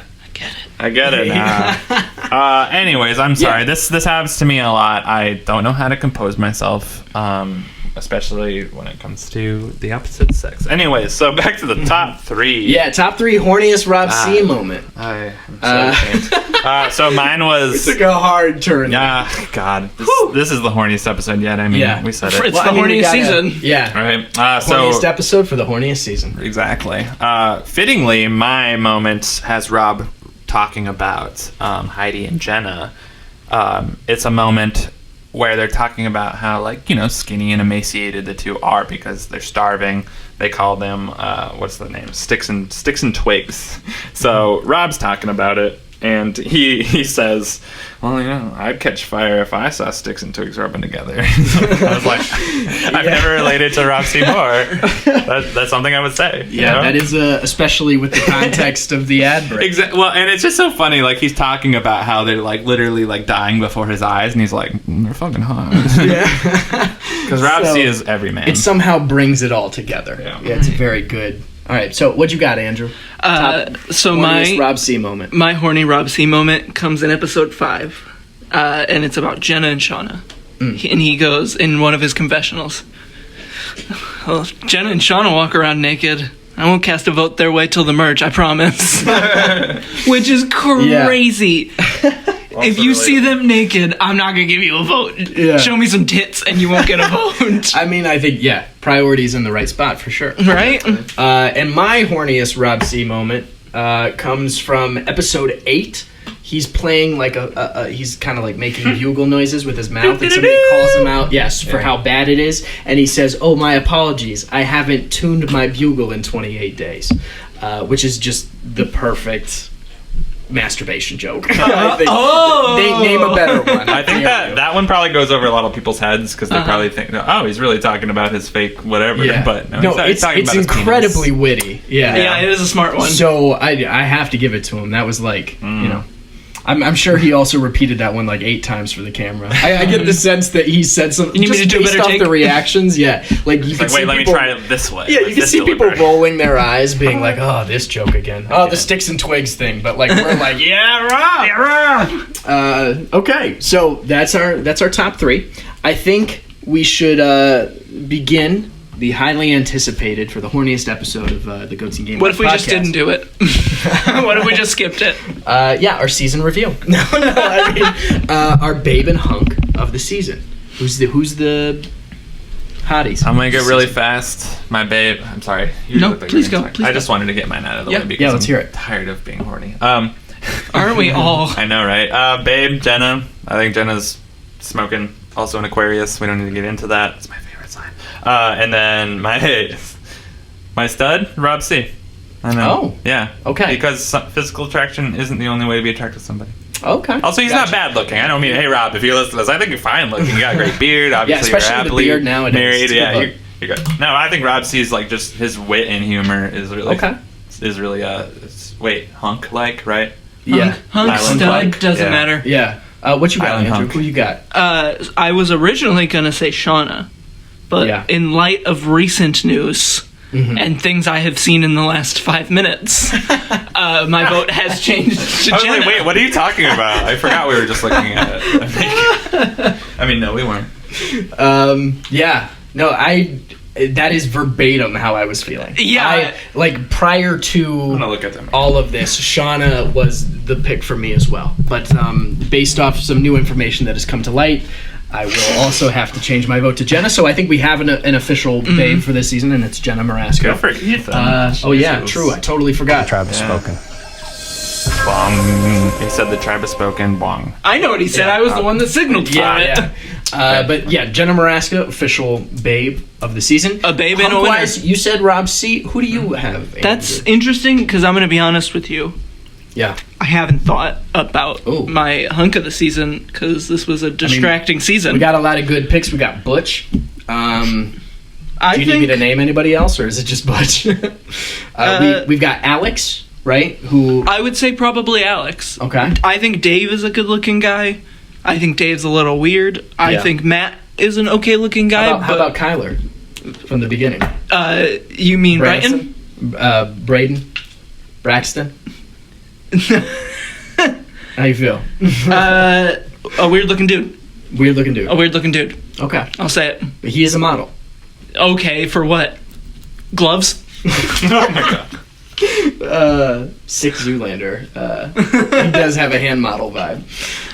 I get it now. Anyways, I'm sorry. Yeah. This happens to me a lot. I don't know how to compose myself, especially when it comes to the opposite sex. Anyways, so back to the top 3. Yeah, top 3 horniest Rob C moment. I'm so ashamed. So mine was... We took a hard turn. God. This is the horniest episode yet. I mean, we said it. It's the horniest season. Yeah. All right. Horniest episode for the horniest season. Exactly. Fittingly, my moment has Rob talking about Heidi and Jenna. It's a moment where they're talking about how, like, you know, skinny and emaciated the two are because they're starving. They call them what's the name? Sticks and twigs. So Rob's talking about it, and he says, well, you know, I'd catch fire if I saw sticks and twigs rubbing together. I was like, I've never related to Rob C. more. That's something I would say. Yeah, you know? That is especially with the context of the ad break. Exactly. Well, and it's just so funny. Like, he's talking about how they're like literally like dying before his eyes, and he's like, they're fucking hot. Yeah. Because Rob C. is every man. It somehow brings it all together. Yeah, it's very good. All right, so what you got, Andrew? So my Rob C. moment. My horny Rob C. moment comes in episode 5, and it's about Jenna and Shauna. And he goes in one of his confessionals, well, Jenna and Shauna walk around naked. I won't cast a vote their way till the merge, I promise. Which is crazy. If you see them naked, I'm not going to give you a vote. Yeah. Show me some tits and you won't get a vote. I mean, I think, priorities in the right spot for sure. Right? And my horniest Rob C. moment comes from episode 8. He's playing like he's kind of like making bugle noises with his mouth, and somebody calls him out, for how bad it is, and he says, "Oh, my apologies, I haven't tuned my bugle in 28 days," which is just the perfect masturbation joke. I think name a better one. I think that one probably goes over a lot of people's heads because they probably think, oh, he's really talking about his fake whatever. Yeah. But no, it's incredibly witty. Yeah, it is a smart one. So I have to give it to him. That was like, you know, I'm sure he also repeated that one like 8 times for the camera. I get the sense that he said something. You need me to do a better take? The reactions, like you can see let me try it this way. Yeah, you can see people rolling their eyes, being like, "Oh, this joke again. Oh, the sticks and twigs thing." But like we're like, Rob. Okay, so that's our top 3. I think we should begin the highly anticipated for the horniest episode of the Goats and Gamebots What if we podcast. just didn't do it? What if we just skipped it? Our season review. No, I mean our babe and hunk of the season. Who's the hotties? I'm gonna get really fast. My babe. I'm sorry. No, please go. I just wanted to get mine out of the way because let's hear it. I'm tired of being horny. Aren't we all? I know, right? Babe, Jenna. I think Jenna's smoking. Also an Aquarius. We don't need to get into that. It's my favorite sign. And then my stud, Rob C. I know. Oh. Yeah. Okay. Because physical attraction isn't the only way to be attracted to somebody. Okay. Also, he's not bad looking. I don't mean, hey, Rob, if you listen to this, I think you're fine looking. You got a great beard. Obviously, especially you're happily the beard nowadays. married. Yeah, you're good. No, I think Rob C's like just his wit and humor is really hunk like, right? Yeah. Hunk, stud, doesn't matter. Yeah. What you got, Island Andrew? hunk. Who you got? I was originally going to say Shauna, but in light of recent news and things I have seen in the last 5 minutes, my vote has changed to I was Jenna. like, wait, what are you talking about? I forgot we were just looking at it. I mean, no, we weren't. That is verbatim how I was feeling. Yeah. Prior to I'm gonna look at them. all of this, Shauna was the pick for me as well. But based off some new information that has come to light, I will also have to change my vote to Jenna. So I think we have an official babe for this season, and it's Jenna Marasco. Good for Ethan. True. I totally forgot. Tribe has spoken. Bong. He said the tribe has spoken. Bong. I know what he said. I was the one that signaled for it. But Jenna Marasco, official babe of the season. A babe and a winner. You said Rob C. Who do you have? That's interesting because I'm going to be honest with you. Yeah. I haven't thought about Ooh. my hunk of the season because this was a distracting season. We got a lot of good picks. We got Butch. I Do you need me to name anybody else, or is it just Butch? We've got Alex, right? Who? I would say probably Alex. Okay. I think Dave is a good-looking guy. I think Dave's a little weird. I Yeah. think Matt is an okay-looking guy. How about Kyler from the beginning? You mean Brighton? Braden? Braxton? How you feel? A weird-looking dude. Weird looking dude. A weird-looking dude. Okay. I'll say it. But he is a model. Okay, for what? Gloves? Oh my god. Sick Zoolander. He does have a hand model vibe.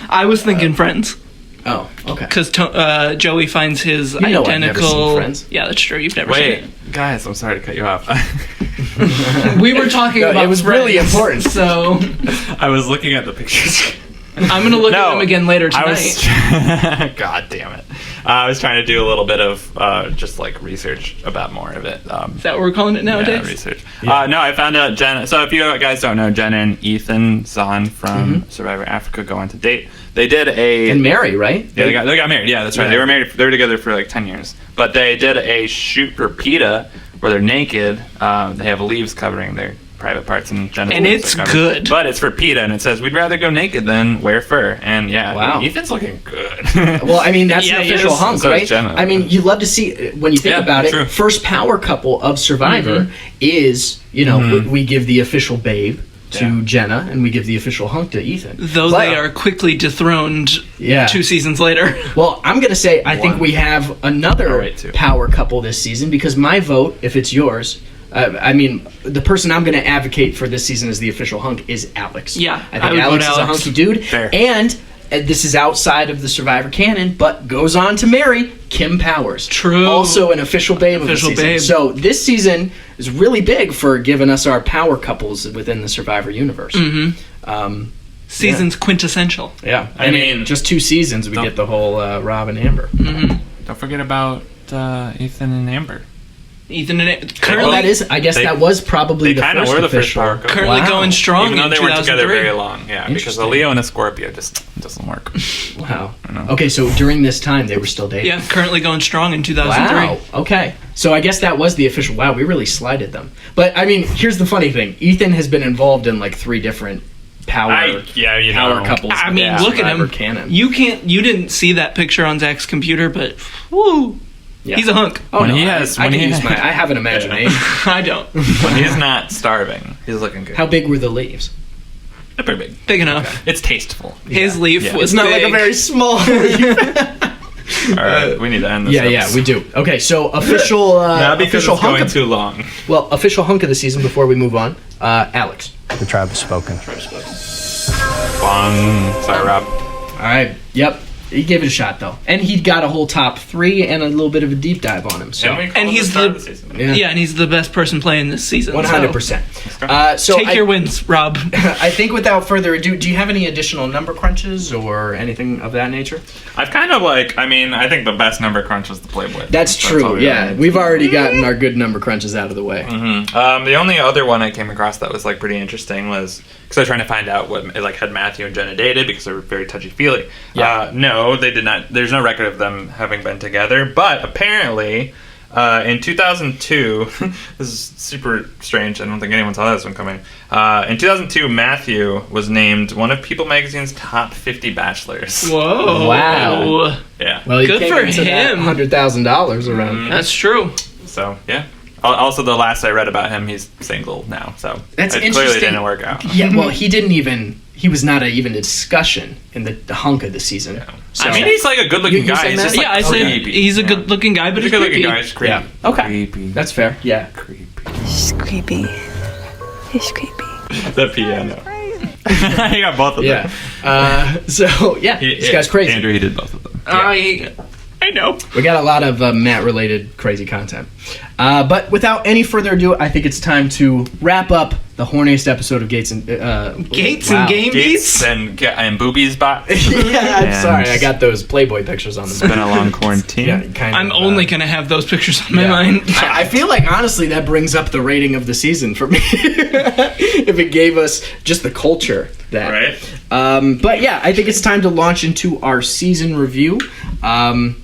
I was thinking Friends. Oh, okay. Because Joey finds his You know I've never identical. seen Friends. Yeah, that's true. You've never Wait, seen guys, I'm sorry to cut you off. it. We were talking No, about it was Friends, really important. So I was looking at the pictures. I'm gonna look at them again later tonight. I was, God damn it. I was trying to do a little bit of just like research about more of it. Is that what we're calling it nowadays? Yeah, research. No, I found out Jenna. So if you guys don't know, Jenna and Ethan Zahn from Survivor Africa go on to date. They did a And Mary, right? yeah, they got married. Yeah, that's right. Yeah. They were married. They were together for like 10 years. But they did a shoot for PETA where they're naked. They have leaves covering their private parts and genitals. And it's are covered. good. But it's for PETA, and it says we'd rather go naked than wear fur. And yeah, Wow. Ethan's looking good. Well, I mean, that's Yeah, an he official is. hunk, So is right? Jenna. I mean, you love to see, when you think Yeah, about it, true. first power couple of Survivor is, you know, we give the official babe to Yeah. Jenna, and we give the official hunk to Ethan. Though But- they are quickly dethroned Yeah. 2 seasons later. Well, I'm going to say I think One. we have another Oh, wait, two. power couple this season because my vote, if it's yours, I mean, the person I'm going to advocate for this season as the official hunk is Alex. Yeah, I I think would Alex vote is a Alex. hunky dude. Fair. And this is outside of the Survivor canon, but goes on to marry Kim Powers. True. Also an official babe Official of the season. babe. So this season is really big for giving us our power couples within the Survivor universe. Season's quintessential. Yeah. I mean, just 2 seasons, we don't- get the whole Rob and Amber. Don't forget about Ethan and Amber. Ethan and Well, currently, that is, I guess They- that was probably They the kind of first were the first official. power couple. currently Wow. going strong Even though in they weren't together 2003. very long. Yeah, because Interesting. a Leo and a Scorpio just doesn't work. Wow. Okay, so during this time they were still dating. Yeah, currently going strong in 2003. Wow. Okay. So I guess that was the official. Wow, we really slighted them. But I mean, here's the funny thing. Ethan has been involved in like 3 different power power couples. I in mean, the look at Survivor him. Canon. You didn't see that picture on Zach's computer, but whoo, Yeah. he's a hunk. Oh, When no, he I- has- I when can he- use my. I have an imagination. I don't. When he's not starving, he's looking good. How big were the leaves? They're pretty big. Big enough. It's tasteful. His leaf Yeah. was It's not big. like a very small leaf. All right, we need to end this. Yeah, we do. Okay, so official Not because official it's going hunk. too long. Well, official hunk of the season before we move on. Alex. The tribe has spoken. Bong. Sorry, Rob. All right. Yep. He gave it a shot though, and he got a whole top 3 and a little bit of a deep dive on him. So And he's the season. yeah, and he's the best person playing this season. 100%. So So take your wins, Rob. I think without further ado, do you have any additional number crunches or anything of that nature? I've kind of like. I mean, I think the best number crunch was the Playboy. That's all true. we Yeah, really need. we've already gotten our good number crunches out of the way. The only other one I came across that was like pretty interesting was because I was trying to find out what like had Matthew and Jenna dated because they were very touchy feely. Yeah. No, they did not. There's no record of them having been together, but apparently. In 2002, this is super strange. I don't think anyone saw this one coming. In 2002, Matthew was named one of People Magazine's top 50 bachelors. Whoa! Wow. Yeah. Well, you Good came for into that him. $100,000 around. That's true. So yeah. Also, the last I read about him, he's single now. So That's it interesting. clearly didn't work out. Yeah, well, he didn't even. He was not even a discussion in the hunk of the season. So, I mean, he's like a good-looking You guy. said He's that? just like Yeah, I said creepy. he's a Yeah. good-looking guy, but He's he's a good-looking creepy. guy. He's creepy. yeah. Okay. Creepy. That's fair. Yeah. Creepy. She's creepy. He's creepy. The piano. He got both of them. Yeah. So yeah, this guy's crazy. Andrew, he did both of them. I know. We got a lot of Matt-related crazy content. But without any further ado, I think it's time to wrap up the horniest episode of Gates and Gates and Game Gates Beats? and Boobies Bots. Yeah, I'm And sorry, I got those Playboy pictures on the It's been a long quarantine. Yeah, kind I'm of, only going to have those pictures on my yeah. mind. I feel like honestly that brings up the rating of the season for me. If it gave us just the culture that. Right. But yeah, I think it's time to launch into our season review.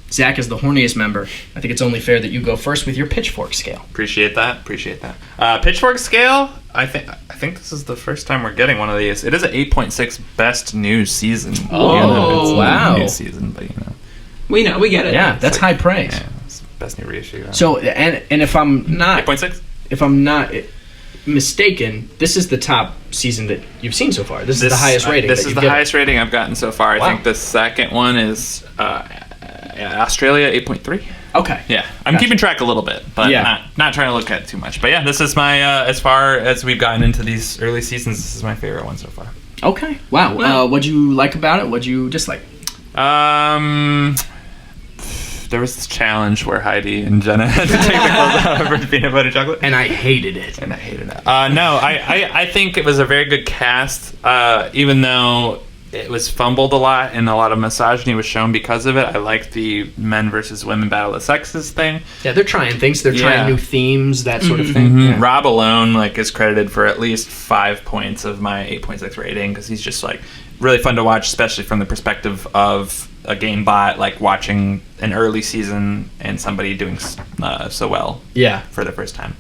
Zach is the horniest member. I think it's only fair that you go first with your pitchfork scale. Appreciate that. Pitchfork scale. I think this is the first time we're getting one of these. It is an 8.6 best new season. Oh, It's wow. a new season, but We know, we get it. Yeah, that's high praise. yeah, it's best new reissue. So and if I'm not 8.6. Mistaken, this is the top season that you've seen so far. This is the highest rating. This that is you've the given. highest rating I've gotten so far. Wow. I think the second one is Australia 8.3. Okay. Yeah, I'm Gotcha. keeping track a little bit, but Yeah. not trying to look at it too much. But yeah, this is my as far as we've gotten into these early seasons, this is my favorite one so far. Okay. Wow. Wow. What'd you like about it? What'd you dislike? There was this challenge where Heidi and Jenna had to take the clothes off for peanut butter chocolate. And I hated it. And I hated it. No, I think it was a very good cast, even though it was fumbled a lot and a lot of misogyny was shown because of it. I liked the men versus women battle of sexes thing. Yeah, they're trying things. They're trying Yeah. new themes, that sort of thing. Yeah. Rob alone is credited for at least 5 points of my 8.6 rating because he's just really fun to watch, especially from the perspective of a game bot, watching an early season and somebody doing so well for the first time.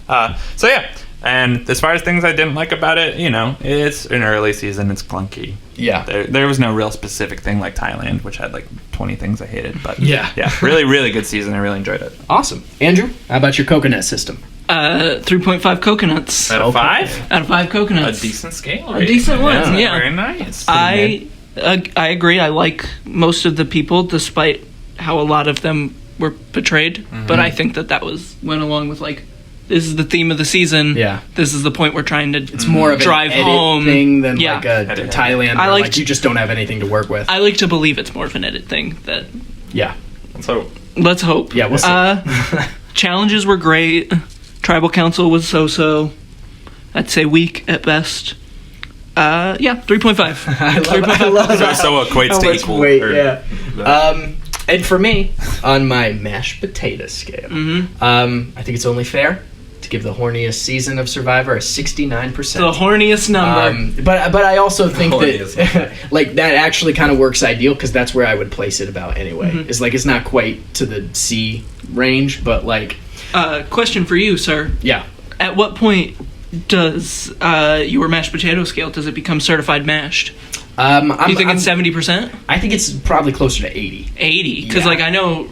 So yeah, and as far as things I didn't like about it, it's an early season, it's clunky. Yeah. There was no real specific thing like Thailand, which had 20 things I hated, but Yeah. really, really good season. I really enjoyed it. Awesome. Andrew, how about your coconut system? 3.5 coconuts. Out of 5? Out of 5 A coconuts. decent scale. A decent one, yeah. Very nice. I agree. I like most of the people, despite how a lot of them were portrayed. But I think that went along with this is the theme of the season. Yeah. This is the point we're trying to. It's more of drive an edit home thing than Yeah. a Thailand I where liked- you just don't have anything to work with. I like to believe it's more of an edit thing. That Yeah. So let's hope. Yeah, we'll see. Challenges were great. Tribal Council was so. I'd say weak at best. 3.5. I love so equates how to much equal. weight, or- yeah. And for me, on my mashed potato scale, I think it's only fair to give the horniest season of Survivor a 69%. The horniest number. But I also think Horniest that that actually kind of works ideal because that's where I would place it about anyway. It's it's not quite to the C range, but Question for you, sir. yeah. At what point does your mashed potato scale, does it become certified mashed? Do you think it's 70%? I think it's probably closer to 80. 80? Because Yeah. I know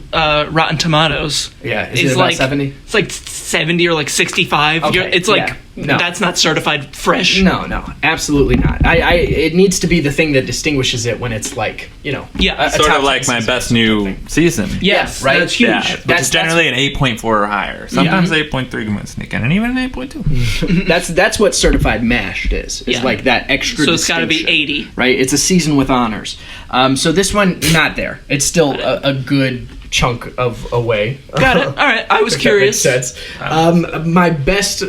Rotten Tomatoes. Yeah, is it about 70? It's 70 or 65. Okay, It's yeah. No. that's not certified fresh. No, absolutely not. It needs to be the thing that distinguishes it when it's Yeah. a Sort top of like 10 my season best or new something. season. Yes, right? that's huge. Yeah, which That's is generally an 8.4 or higher. Sometimes 8.3 can sneak in, and even an 8.2. That's what certified mashed is. It's Yeah. that extra. So it's got to be distinction, 80. right? It's a season with honors. So this one not there. It's still a good chunk of away. Got it. All right. I was If that makes curious. sense. My best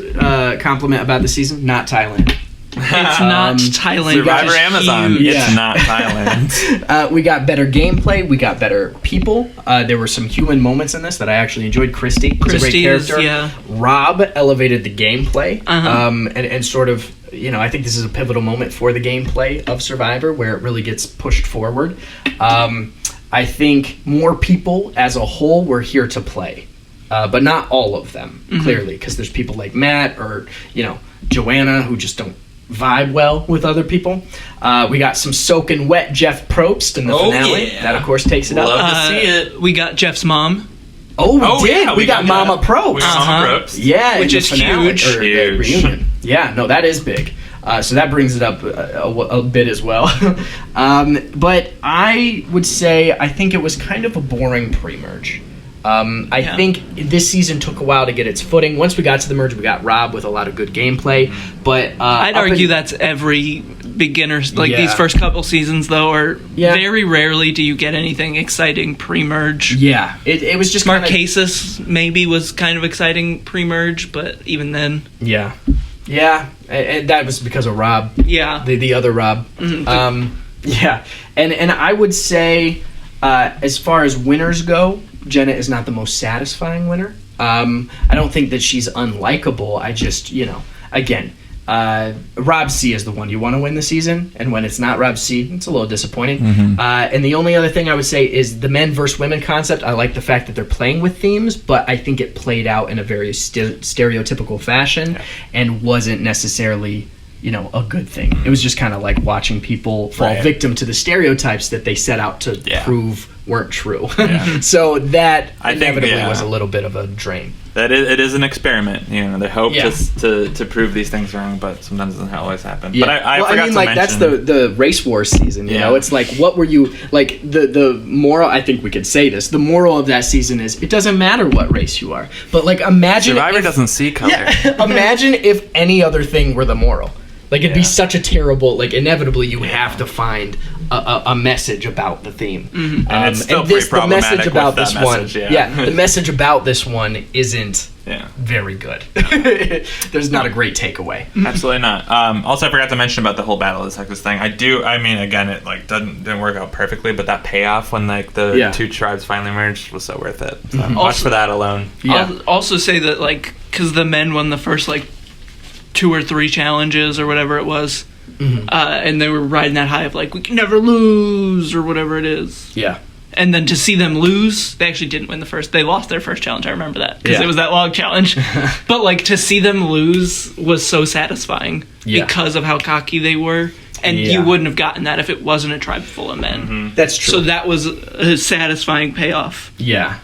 compliment about the season, not Thailand. It's not Thailand. Survivor which is Amazon. huge. Yeah. It's not Thailand. We got better gameplay. We got better people. There were some human moments in this that I actually enjoyed. Christy was a great Christy is, character. yeah. Rob elevated the gameplay. Uh-huh. And sort of, I think this is a pivotal moment for the gameplay of Survivor where it really gets pushed forward. I think more people as a whole were here to play. But not all of them, clearly, because there's people like Matt or, Joanna who just don't vibe well with other people. We got some soaking wet Jeff Probst in the finale. yeah. That, of course, takes it Love up. to see it. We got Jeff's mom. Oh, we did. yeah, we got Mama Probst. We got Mama Probst. Yeah, Which in the is finale, huge. or the Huge. reunion. Yeah, no, that is big. So that brings it up a bit as well. But I would say I think it was kind of a boring pre-merge. I think this season took a while to get its footing. Once we got to the merge, we got Rob with a lot of good gameplay. But I'd argue that's every beginner's, these Yeah. first couple seasons, though, or Yeah. very rarely do you get anything exciting pre-merge. Yeah, it was just kind of, Marquesas maybe was kind of exciting pre-merge, but even then, yeah. Yeah, and that was because of Rob. Yeah. The other Rob. Yeah, and I would say, as far as winners go, Jenna is not the most satisfying winner. I don't think that she's unlikable. I just, again, Rob C is the one you want to win the season, and when it's not Rob C, it's a little disappointing. And the only other thing I would say is the men versus women concept. I like the fact that they're playing with themes, but I think it played out in a very stereotypical fashion and wasn't necessarily a good thing. It was just kind of like watching people fall victim to the stereotypes that they set out to prove weren't true. So that inevitably was a little bit of a drain. That it is an experiment. They hope to prove these things wrong, but sometimes it doesn't always happen. But I forgot to mention, that's the race war season. It's like, what were you like? The moral. I think we could say this. The moral of that season is it doesn't matter what race you are. But like, imagine Survivor doesn't see color. Imagine if any other thing were the moral. Like, it'd be such a terrible, inevitably you have to find a message about the theme. And it's still pretty problematic the message about with this that message, one, the message about this one isn't very good. There's not a great takeaway. Absolutely not. Also, I forgot to mention about the whole Battle of the Sexes thing. Again, it didn't work out perfectly, but that payoff when the two tribes finally merged was so worth it. So watch for that alone. I'll also say that because the men won the first 2 or 3 challenges or whatever it was, and they were riding that high of we can never lose or whatever it is. Yeah. And then to see them lose, they actually didn't win the first. They lost their first challenge. I remember that because it was that log challenge. But to see them lose was so satisfying because of how cocky they were. And you wouldn't have gotten that if it wasn't a tribe full of men. That's true. So that was a satisfying payoff. Yeah.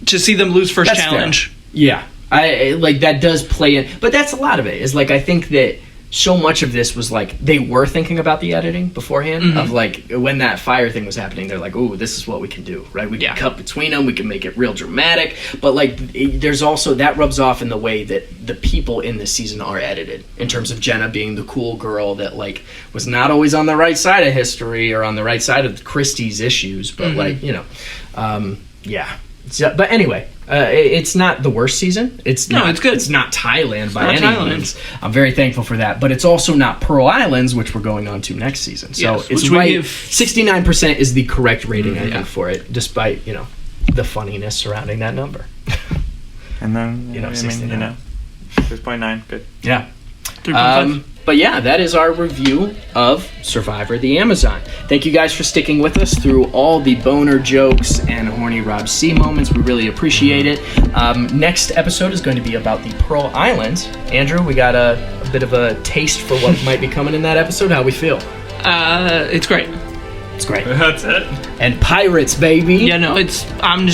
To see them lose first That's challenge. Fair. Yeah. That does play in, but that's a lot of it. Is I think that so much of this was they were thinking about the editing beforehand of when that fire thing was happening. They're like, "Ooh, this is what we can do, right? We can cut between them. We can make it real dramatic." But there's also that rubs off in the way that the people in this season are edited. In terms of Jenna being the cool girl that was not always on the right side of history or on the right side of Christie's issues, but So, but anyway, it's not the worst season. It's good. It's not Thailand by any means. I'm very thankful for that. But it's also not Pearl Islands, which we're going on to next season. So it's right. 69% is the correct rating, I think, for it, despite the funniness surrounding that number. And then 6.9, good. Yeah. 3.5. But yeah, that is our review of Survivor the Amazon. Thank you guys for sticking with us through all the boner jokes and horny Rob C moments. We really appreciate it. Next episode is going to be about the Pearl Islands. Andrew, we got a bit of a taste for what might be coming in that episode. How we feel? It's great. It's great. That's it. And pirates, baby. Yeah, no, it's great.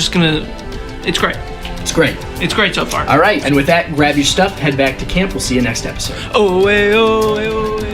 It's great. It's great so far. All right, and with that, grab your stuff, head back to camp. We'll see you next episode. Oh, hey, oh, hey, oh, hey.